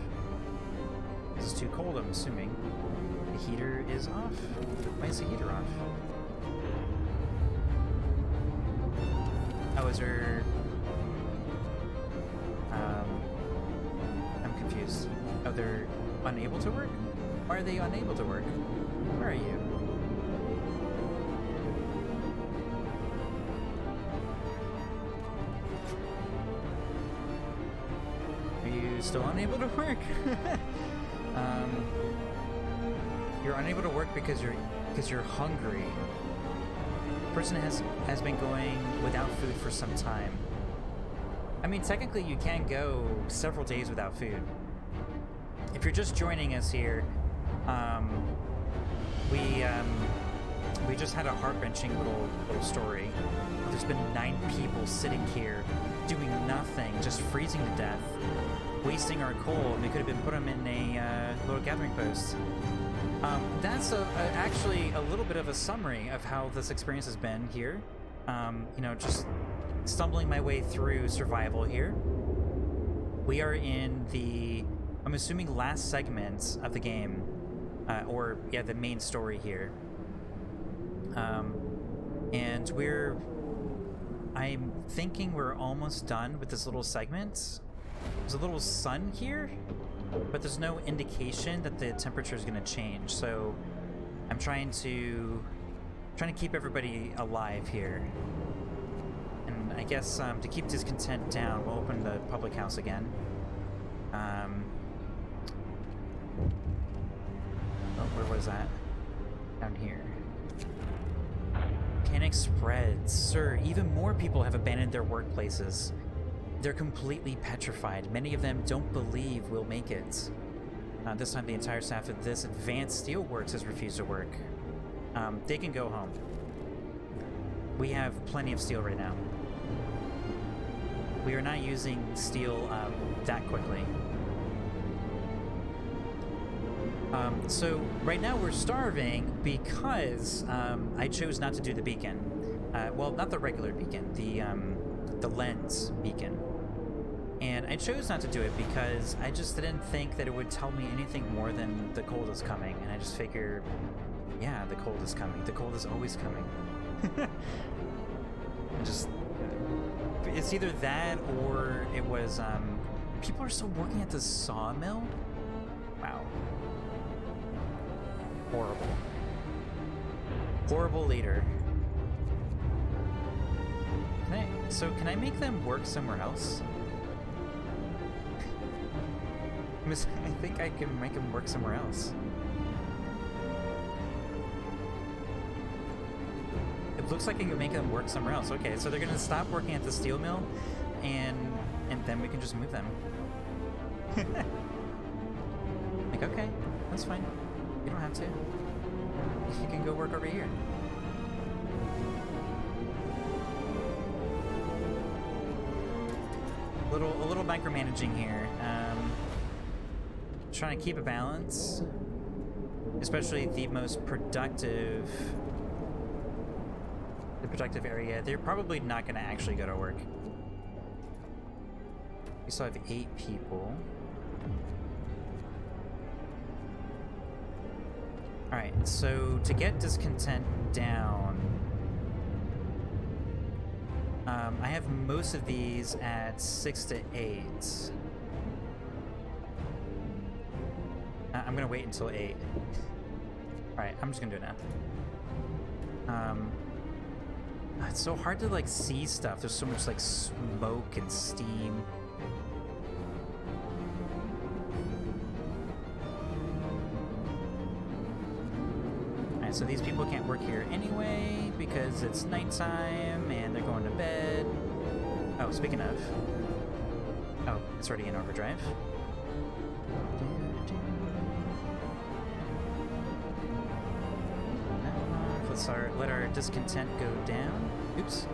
This is too cold, I'm assuming. The heater is off. Why is the heater off? Oh, is there... I'm confused. Oh, they're unable to work? Why are they unable to work? Where are you? Are you still unable to work? You're unable to work because you're hungry. Person has been going without food for some time. I mean, technically you can go several days without food. If you're just joining us here, we just had a heart-wrenching little story. There's been 9 people sitting here doing nothing, just freezing to death, wasting our coal, and we could have been put them in a little gathering post. That's actually a little bit of a summary of how this experience has been here. You know, just stumbling my way through survival here. We are in the, I'm assuming, last segment of the game, or yeah, the main story here. And I'm thinking we're almost done with this little segment. There's a little sun here, but there's no indication that the temperature is going to change. So I'm trying to keep everybody alive here. And I guess to keep discontent down, we'll open the public house again. Oh, where was that? Down here. Panic spreads. Sir, even more people have abandoned their workplaces. They're completely petrified. Many of them don't believe we'll make it. This time the entire staff of this advanced steelworks has refused to work. They can go home. We have plenty of steel right now. We are not using steel that quickly. So right now we're starving because I chose not to do the beacon. Well, not the regular beacon, the lens beacon. And I chose not to do it because I just didn't think that it would tell me anything more than the cold is coming. And I just figure, yeah, the cold is coming. The cold is always coming. It's either that or it was, people are still working at the sawmill? Wow. Horrible. Horrible leader. Can I make them work somewhere else? I think I can make them work somewhere else. It looks like I can make them work somewhere else. Okay, so they're gonna stop working at the steel mill, and then we can just move them. Like, okay, that's fine. You don't have to. You can go work over here. A little micromanaging here. Trying to keep a balance, especially the most productive area. They're probably not going to actually go to work. We still have 8 people. Alright, so to get discontent down, I have most of these at 6 to 8. I'm gonna wait until 8. Alright, I'm just gonna do it now. It's so hard to like see stuff. There's so much like smoke and steam. Alright, so these people can't work here anyway because it's nighttime and they're going to bed. Oh, speaking of. Oh, it's already in overdrive. Let's let our discontent go down. Oops.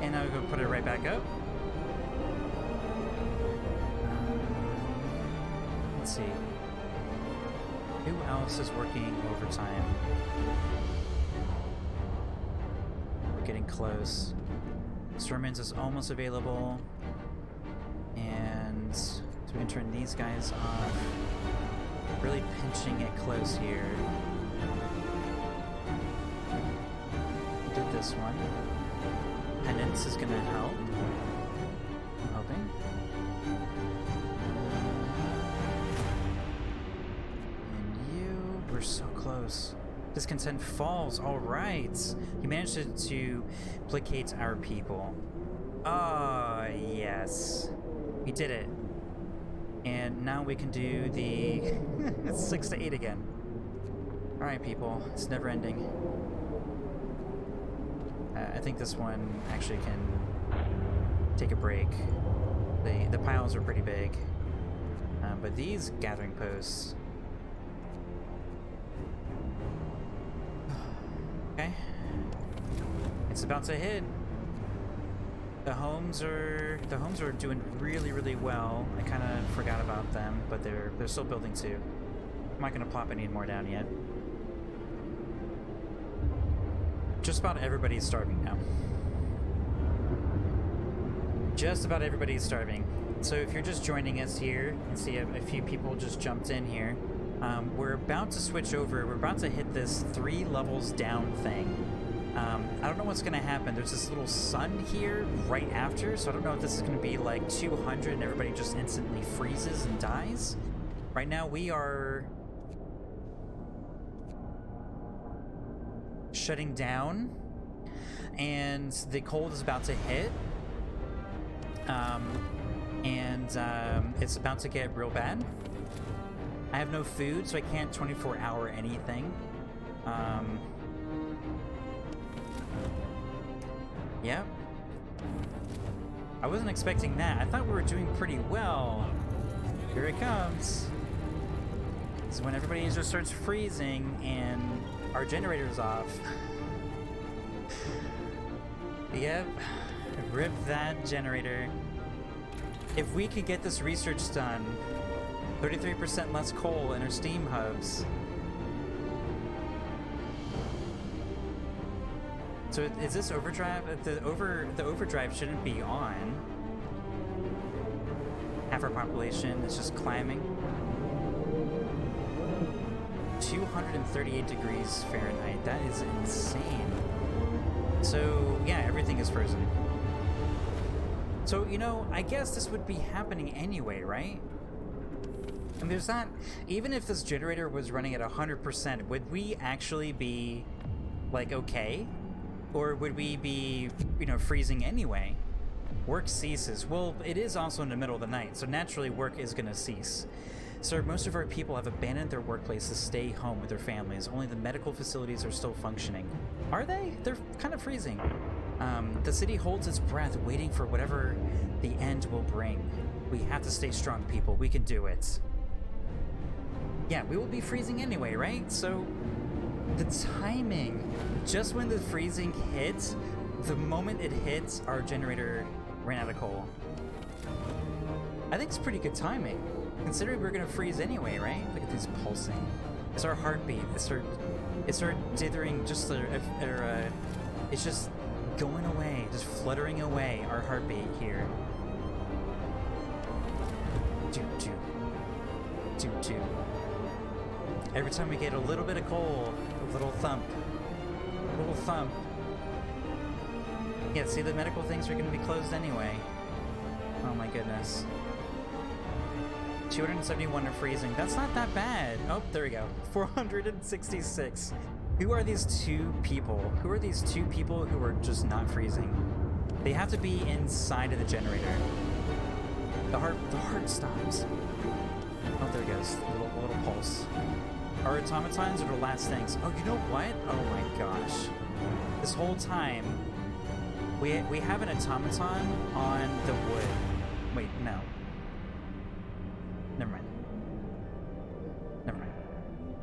And I'll go put it right back up. Let's see. Who else is working overtime? We're getting close. Sermons is almost available. And so we can turn these guys off. Really pinching it close here. Did this one. Penance is gonna help. I'm hoping. And you, we're so close. Discontent falls. All right. You managed to placate our people. Ah, yes. We did it. And now we can do the 6 to 8 again. All right, people. It's never ending. I think this one actually can take a break. The piles are pretty big. But these gathering posts... Okay. It's about to hit. The homes are doing really, really well. I kind of forgot about them, but they're still building too. I'm not gonna plop any more down yet. Just about everybody's starving now. Just about everybody's starving. So if you're just joining us here, you can see a few people just jumped in here. We're about to switch over. We're about to hit this 3 levels down thing. I don't know what's going to happen. There's this little sun here right after, so I don't know if this is going to be like 200 and everybody just instantly freezes and dies. Right now we are shutting down, and the cold is about to hit. It's about to get real bad. I have no food, so I can't 24-hour anything. Yep. I wasn't expecting that. I thought we were doing pretty well. Here it comes. This is when everybody just starts freezing and our generator's off. Yep. Rip that generator. If we could get this research done, 33% less coal in our steam hubs. So is this overdrive? The overdrive shouldn't be on. Half our population is just climbing. 238 degrees Fahrenheit. That is insane. So yeah, everything is frozen. So, you know, I guess this would be happening anyway, right? And there's not, even if this generator was running at 100%, would we actually be, like, okay? Or would we be, you know, freezing anyway? Work ceases. Well, it is also in the middle of the night, so naturally work is gonna cease. Sir, most of our people have abandoned their workplace to stay home with their families. Only the medical facilities are still functioning. Are they? They're kind of freezing. The city holds its breath, waiting for whatever the end will bring. We have to stay strong, people. We can do it. Yeah, we will be freezing anyway, right? So, the timing. Just when the freezing hits, the moment it hits, our generator ran out of coal. I think it's pretty good timing, considering we're gonna freeze anyway, right? Look at these pulsing. It's our heartbeat. It's our dithering, just it's just going away, just fluttering away our heartbeat here. Do. Every time we get a little bit of coal, a little thump. Yeah, see, the medical things are going to be closed anyway. Oh my goodness. 271 are freezing. That's not that bad. Oh, there we go. 466. Who are these two people? Who are these two people who are just not freezing? They have to be inside of the generator. The heart stops. Oh, there it goes. A little pulse. Our automatons are the last things. Oh, you know what? Oh my gosh. This whole time, we have an automaton on the wood. Wait, no. Never mind.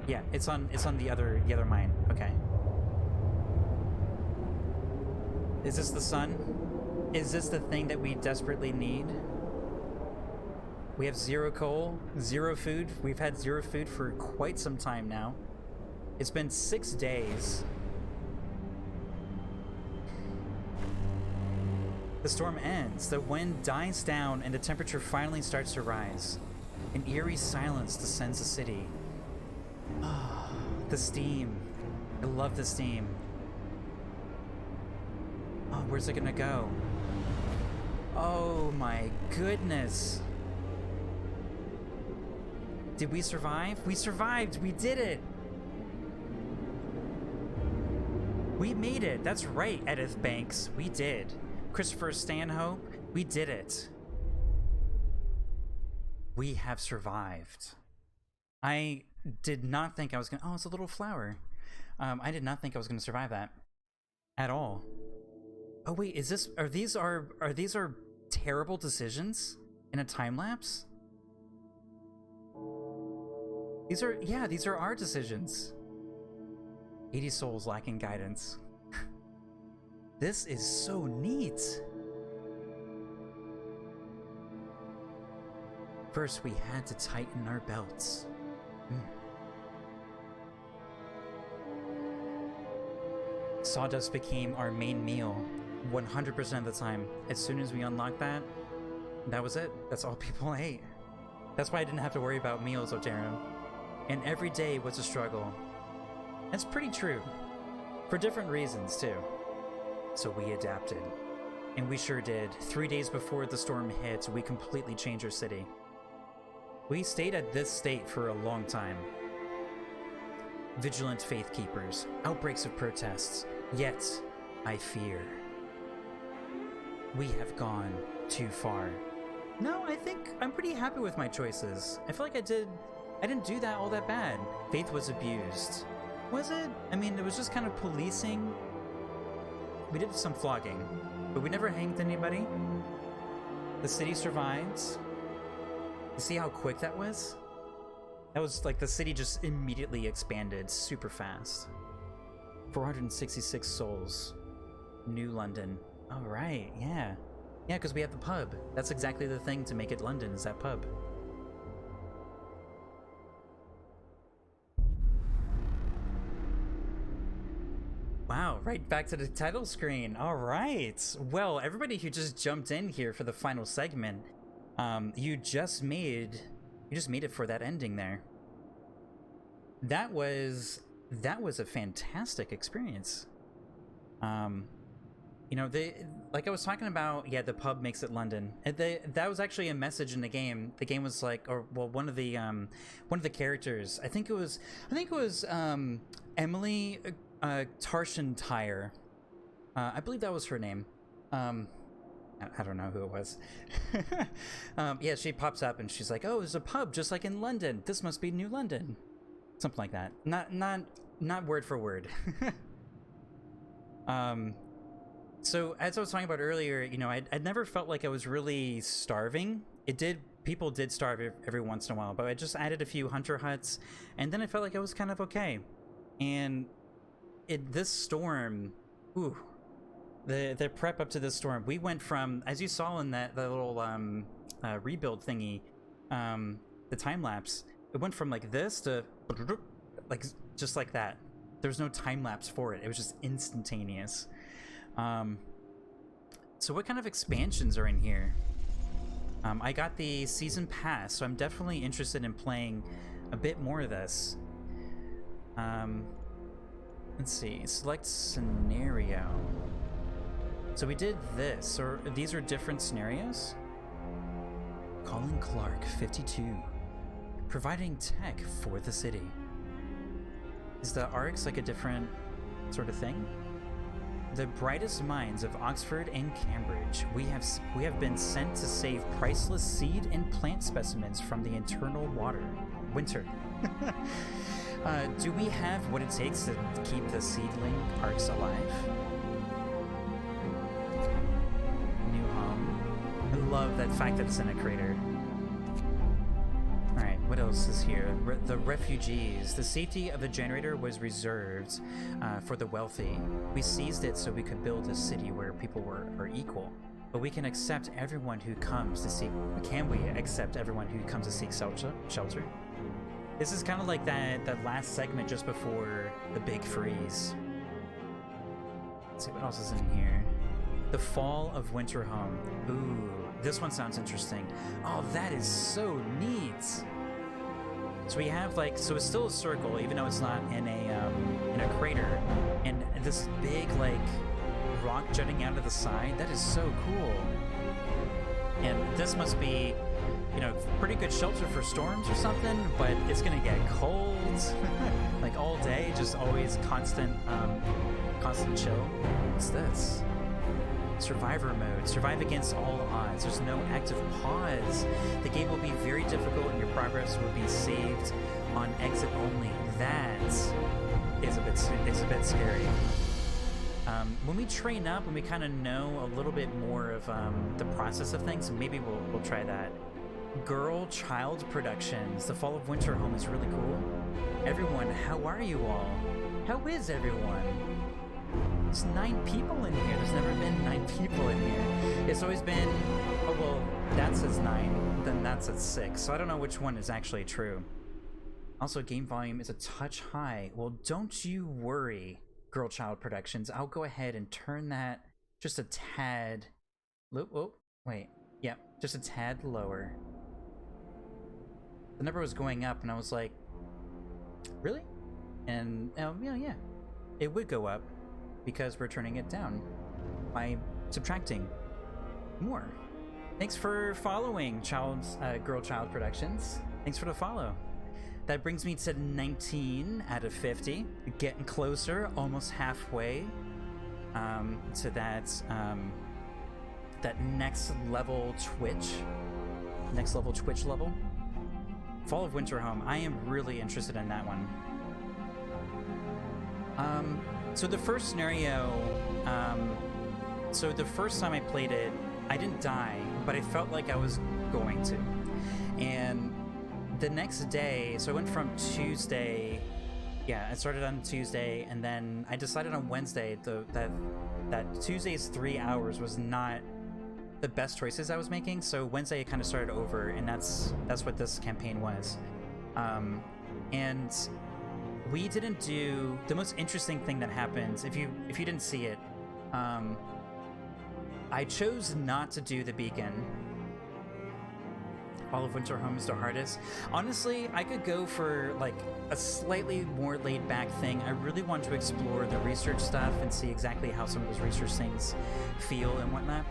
Yeah, it's on the other mine. Okay. Is this the sun? Is this the thing that we desperately need? We have 0 coal, 0 food. We've had 0 food for quite some time now. It's been 6 days. The storm ends, the wind dies down, and the temperature finally starts to rise. An eerie silence descends the city. The steam. I love the steam. Oh, where's it gonna go? Oh my goodness. Did we survive? We survived! We did it! We made it! That's right, Edith Banks. We did. Christopher Stanhope, we did it. We have survived. I did not think I was gonna... Oh, it's a little flower. I did not think I was gonna survive that. At all. Oh wait, is this... Are these our terrible decisions in a time lapse? These are our decisions. 80 souls lacking guidance. This is so neat. First, we had to tighten our belts. Sawdust became our main meal 100% of the time. As soon as we unlocked that, that was it. That's all people ate. That's why I didn't have to worry about meals, Oterum. And every day was a struggle. That's pretty true. For different reasons, too. So we adapted. And we sure did. 3 days before the storm hit, we completely changed our city. We stayed at this state for a long time. Vigilant faith keepers, outbreaks of protests, yet I fear. We have gone too far. No, I think I'm pretty happy with my choices. I feel like I didn't do that all that bad. Faith was abused. Was it? I mean, it was just kind of policing. We did some flogging, but we never hanged anybody. The city survived. You see how quick that was? That was like the city just immediately expanded super fast. 466 souls. New London. All right, yeah. Yeah, because we have the pub. That's exactly the thing to make it London, is that pub. Wow, right back to the title screen. All right. Well, everybody who just jumped in here for the final segment, you just made it for that ending there. That was a fantastic experience. You know, like I was talking about, yeah, the pub makes it London. That was actually a message in the game. The game was like, or well, one of the characters. I think it was Emily Tarshentire. I believe that was her name. I don't know who it was. Yeah, she pops up and she's like, "Oh, there's a pub just like in London. This must be New London." Something like that. Not word for word. So as I was talking about earlier, you know, I'd never felt like I was really starving. People did starve every once in a while, but I just added a few hunter huts, and then I felt like I was kind of okay. And this storm, ooh, the prep up to this storm, we went from, as you saw in that little rebuild thingy, the time lapse, it went from like this to like just like that. There was no time lapse for it. It was just instantaneous. So what kind of expansions are in here? I got the season pass, so I'm definitely interested in playing a bit more of this. Let's see, select scenario. So we did this, or these are different scenarios? Colin Clark, 52. Providing tech for the city. Is the ARCs like a different sort of thing? The brightest minds of Oxford and Cambridge, we have been sent to save priceless seed and plant specimens from the eternal winter. Do we have what it takes to keep the seedling ARCs alive? New home. I love that fact that it's in a crater. Alright, what else is here? The refugees. The safety of the generator was reserved for the wealthy. We seized it so we could build a city where people are equal. But we can accept everyone who comes to seek... Can we accept everyone who comes to seek shelter? This is kind of like that last segment just before the big freeze. Let's see, what else is in here? The fall of Winterhome. Ooh, this one sounds interesting. Oh, that is so neat. So we have like, so it's still a circle, even though it's not in a crater, and this big like rock jutting out of the side. That is so cool. And this must be, you know, pretty good shelter for storms or something, but it's gonna get cold like all day, just always constant chill. What's this? Survivor mode. Survive against all odds. There's no active pause. The game will be very difficult and your progress will be saved on exit only. That is a bit scary. When we train up and we kind of know a little bit more of the process of things, maybe we'll try that. Girl Child Productions. The Fall of Winter Home is really cool. Everyone, how are you all? How is everyone? There's 9 people in here. There's never been 9 people in here. It's always been, oh well, that says 9, then that says 6. So I don't know which one is actually true. Also, game volume is a touch high. Well, don't you worry, Girl Child Productions. I'll go ahead and turn that just a tad. Oh, wait. Yeah, just a tad lower. The number was going up, and I was like, really? And yeah, it would go up because we're turning it down by subtracting more. Thanks for following, Girl Child Productions. Thanks for the follow. That brings me to 19 out of 50. Getting closer, almost halfway to that next level Twitch. Next level Twitch level. Fall of Winter Home. I am really interested in that one. So the first scenario, so the first time I played it, I didn't die, but I felt like I was going to. And the next day, so I went from Tuesday, yeah, I started on Tuesday, and then I decided on Wednesday that Tuesday's 3 hours was not the best choices I was making, so Wednesday I kind of started over, and that's what this campaign was. And we didn't do the most interesting thing that happens. If you didn't see it, I chose not to do the beacon. Fall of Winter Home is the hardest. Honestly, I could go for like a slightly more laid back thing. I really want to explore the research stuff and see exactly how some of those research things feel and whatnot.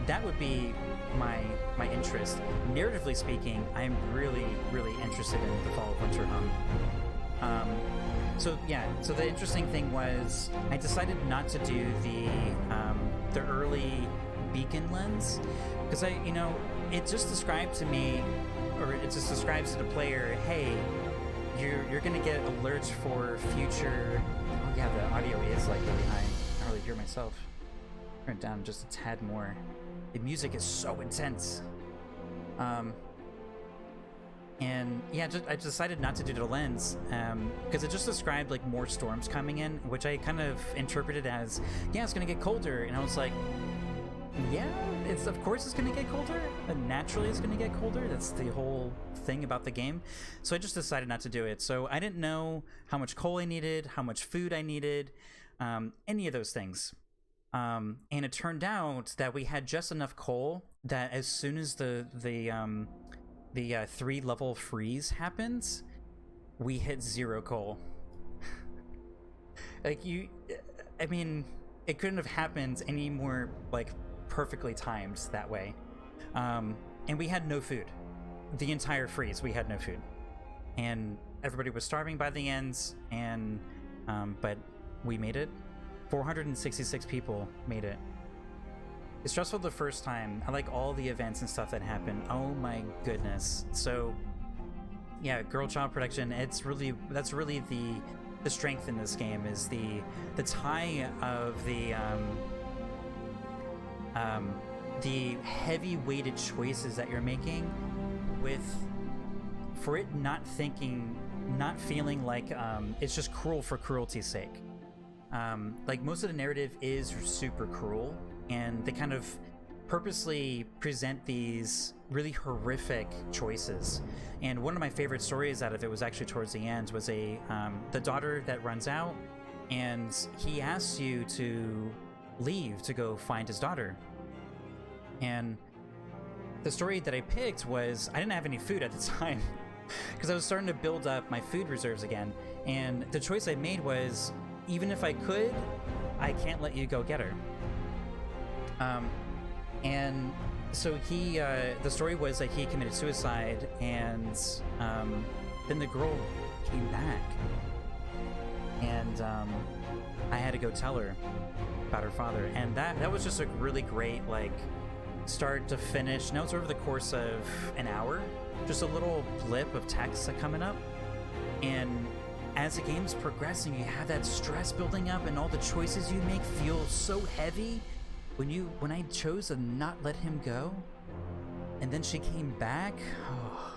That would be my interest. Narratively speaking, I'm really interested in the Fall of Winter Home. So the interesting thing was I decided not to do the early beacon lens because it just described to me, or it just describes to the player, hey, you're gonna get alerts for future. Oh yeah, the audio is like really high. I can't really hear myself. Turn it down just a tad more. The music is so intense. And yeah, I decided not to do the lens because it just described like more storms coming in, which I kind of interpreted as, yeah, it's gonna get colder, and I was like, yeah, of course it's gonna get colder. Naturally, it's gonna get colder. That's the whole thing about the game. So I just decided not to do it. So I didn't know how much coal I needed, how much food I needed, any of those things. And it turned out that we had just enough coal that as soon as the 3-level freeze happens, we hit 0 coal. Like I mean, it couldn't have happened any more like perfectly timed that way. And we had no food. The entire freeze, we had no food. And everybody was starving by the end, and but we made it. 466 people made it. It's stressful the first time. I like all the events and stuff that happen. Oh my goodness. So yeah, Girl Child Production, that's really the strength in this game, is the tie of the heavy weighted choices that you're making for it not feeling like it's just cruel for cruelty's sake. Like most of the narrative is super cruel, and they kind of purposely present these really horrific choices. And one of my favorite stories out of it was actually towards the end, was the daughter that runs out, and he asks you to leave to go find his daughter. And the story that I picked was, I didn't have any food at the time, because I was starting to build up my food reserves again, and the choice I made was, even if I could, I can't let you go get her. And so he, the story was that he committed suicide, and then the girl came back, and I had to go tell her about her father, and that was just a really great, like, start to finish. Now it's over the course of an hour, just a little blip of text coming up, and as the game's progressing, you have that stress building up, and all the choices you make feel so heavy. When I chose to not let him go, and then she came back, oh,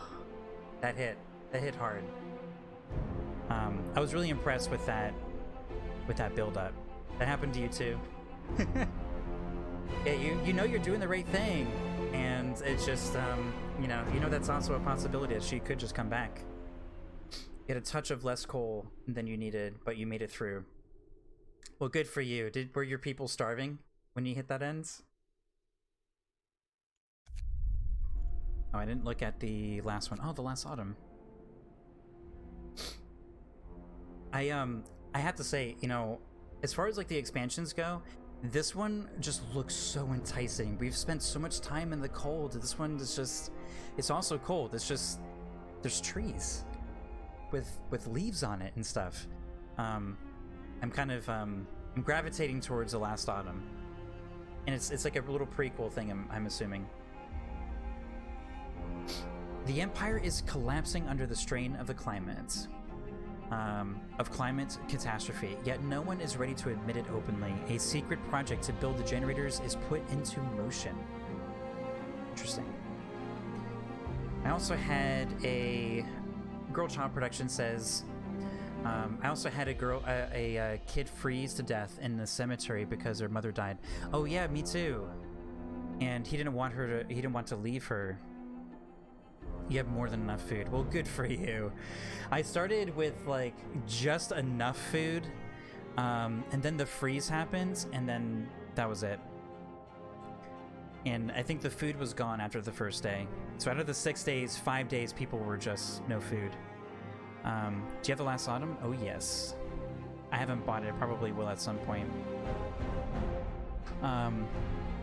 that hit hard. I was really impressed with that build up. That happened to you too. Yeah, you know you're doing the right thing, and it's just you know that's also a possibility that she could just come back. You had a touch of less coal than you needed, but you made it through. Well, good for you. Were your people starving when you hit that end? Oh, I didn't look at the last one. Oh, the last autumn. I have to say, you know, as far as like the expansions go, this one just looks so enticing. We've spent so much time in the cold. This one is just, it's also cold. It's just, there's trees with leaves on it and stuff. I'm kind of I'm gravitating towards the last autumn, and it's like a little prequel thing. I'm assuming. The Empire is collapsing under the strain of the climate. Of climate catastrophe, yet no one is ready to admit it openly. A secret project to build the generators is put into motion. Interesting. I also had a Girl Child Production says, I also had a kid freeze to death in the cemetery because her mother died. Oh yeah, me too. And he didn't want to leave her. You have more than enough food. Well, good for you. I started with like just enough food, and then the freeze happened, and then that was it. And I think the food was gone after the first day. So out of the 6 days, 5 days, people were just no food. Do you have the last autumn? Oh yes. I haven't bought it. I probably will at some point.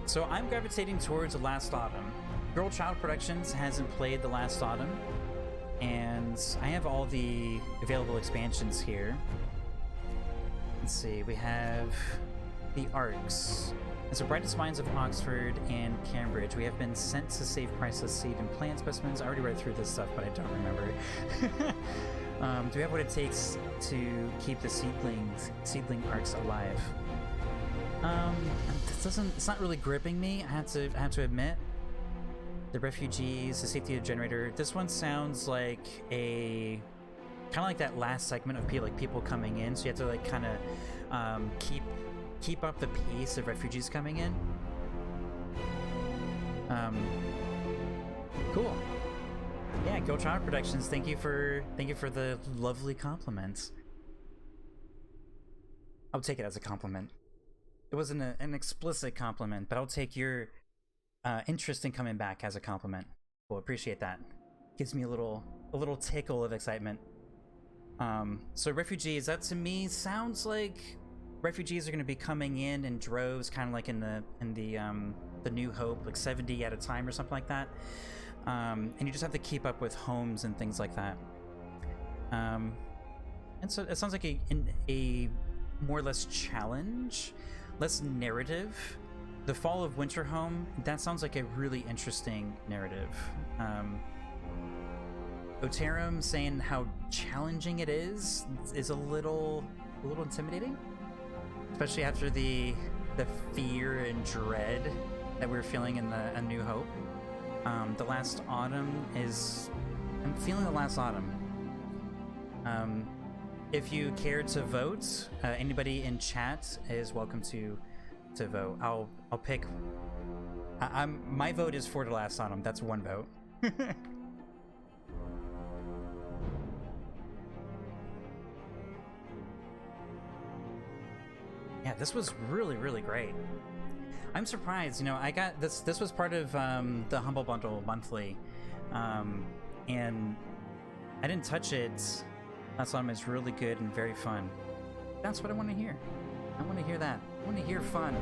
So I'm gravitating towards the last autumn. Girl Child Productions hasn't played the last autumn, and I have all the available expansions here. Let's see, we have the Arcs. As the brightest minds of Oxford and Cambridge, we have been sent to save priceless seed and plant specimens. I already read through this stuff, but I don't remember. Do we have what it takes to keep the seedling Arcs alive? It's not really gripping me, I have to admit. The refugees, the safety of the generator. This one sounds like a kind of like that last segment of people coming in, so you have to like kind of keep up the pace of refugees coming in. Cool. Yeah, Girl Child Productions. Thank you for the lovely compliments. I'll take it as a compliment. It wasn't an explicit compliment, but I'll take your interest in coming back as a compliment. Well, appreciate that. Gives me a little tickle of excitement. So refugees, that to me sounds like refugees are going to be coming in droves, kind of like in the New Hope, like 70 at a time or something like that. And you just have to keep up with homes and things like that. And so it sounds like a more or less challenge, less narrative. The Fall of Winterhome, that sounds like a really interesting narrative. Oterum saying how challenging it is a little intimidating, especially after the fear and dread that we're feeling in A New Hope. The Last Autumn is, I'm feeling The Last Autumn. If you care to vote, anybody in chat is welcome to vote. I'll pick. My vote is for The Last Autumn. That's one vote. Yeah, this was really great. I'm surprised. You know, I got this. This was part of the Humble Bundle monthly, and I didn't touch it. Last autumn is really good and very fun. That's what I want to hear. I want to hear that. I want to hear fun.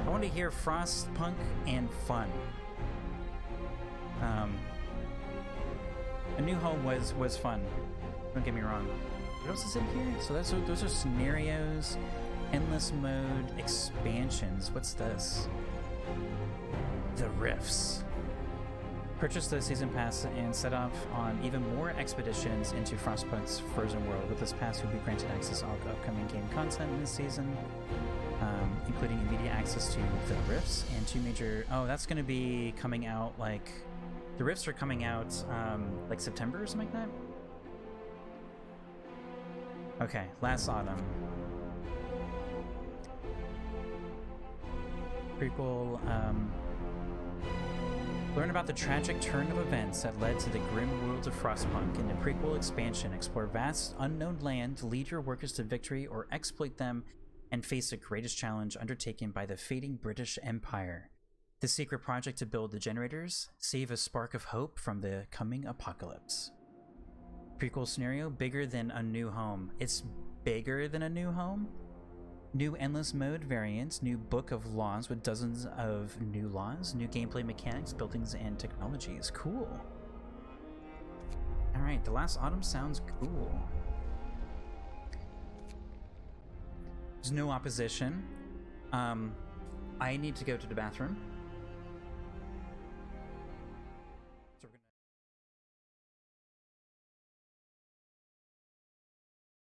I want to hear Frostpunk and fun. A New Home was fun. Don't get me wrong. What else is in here? So those are scenarios, endless mode, expansions. What's this? The Rifts. Purchase the season pass and set off on even more expeditions into Frostpunk's frozen world. With this pass, you'll be granted access to all upcoming game content in this season, including immediate access to the Rifts and 2 major... Oh, that's going to be coming out, like... The Rifts are coming out, like September or something like that? Okay, last autumn. Prequel, learn about the tragic turn of events that led to the grim world of Frostpunk. In the prequel expansion, explore vast, unknown land, lead your workers to victory, or exploit them and face the greatest challenge undertaken by the fading British Empire. The secret project to build the generators, save a spark of hope from the coming apocalypse. Prequel scenario, bigger than A New Home. It's bigger than A New Home? New endless mode variants, new book of laws with dozens of new laws, new gameplay mechanics, buildings, and technologies. Cool. Alright, the last autumn sounds cool. There's no opposition. I need to go to the bathroom.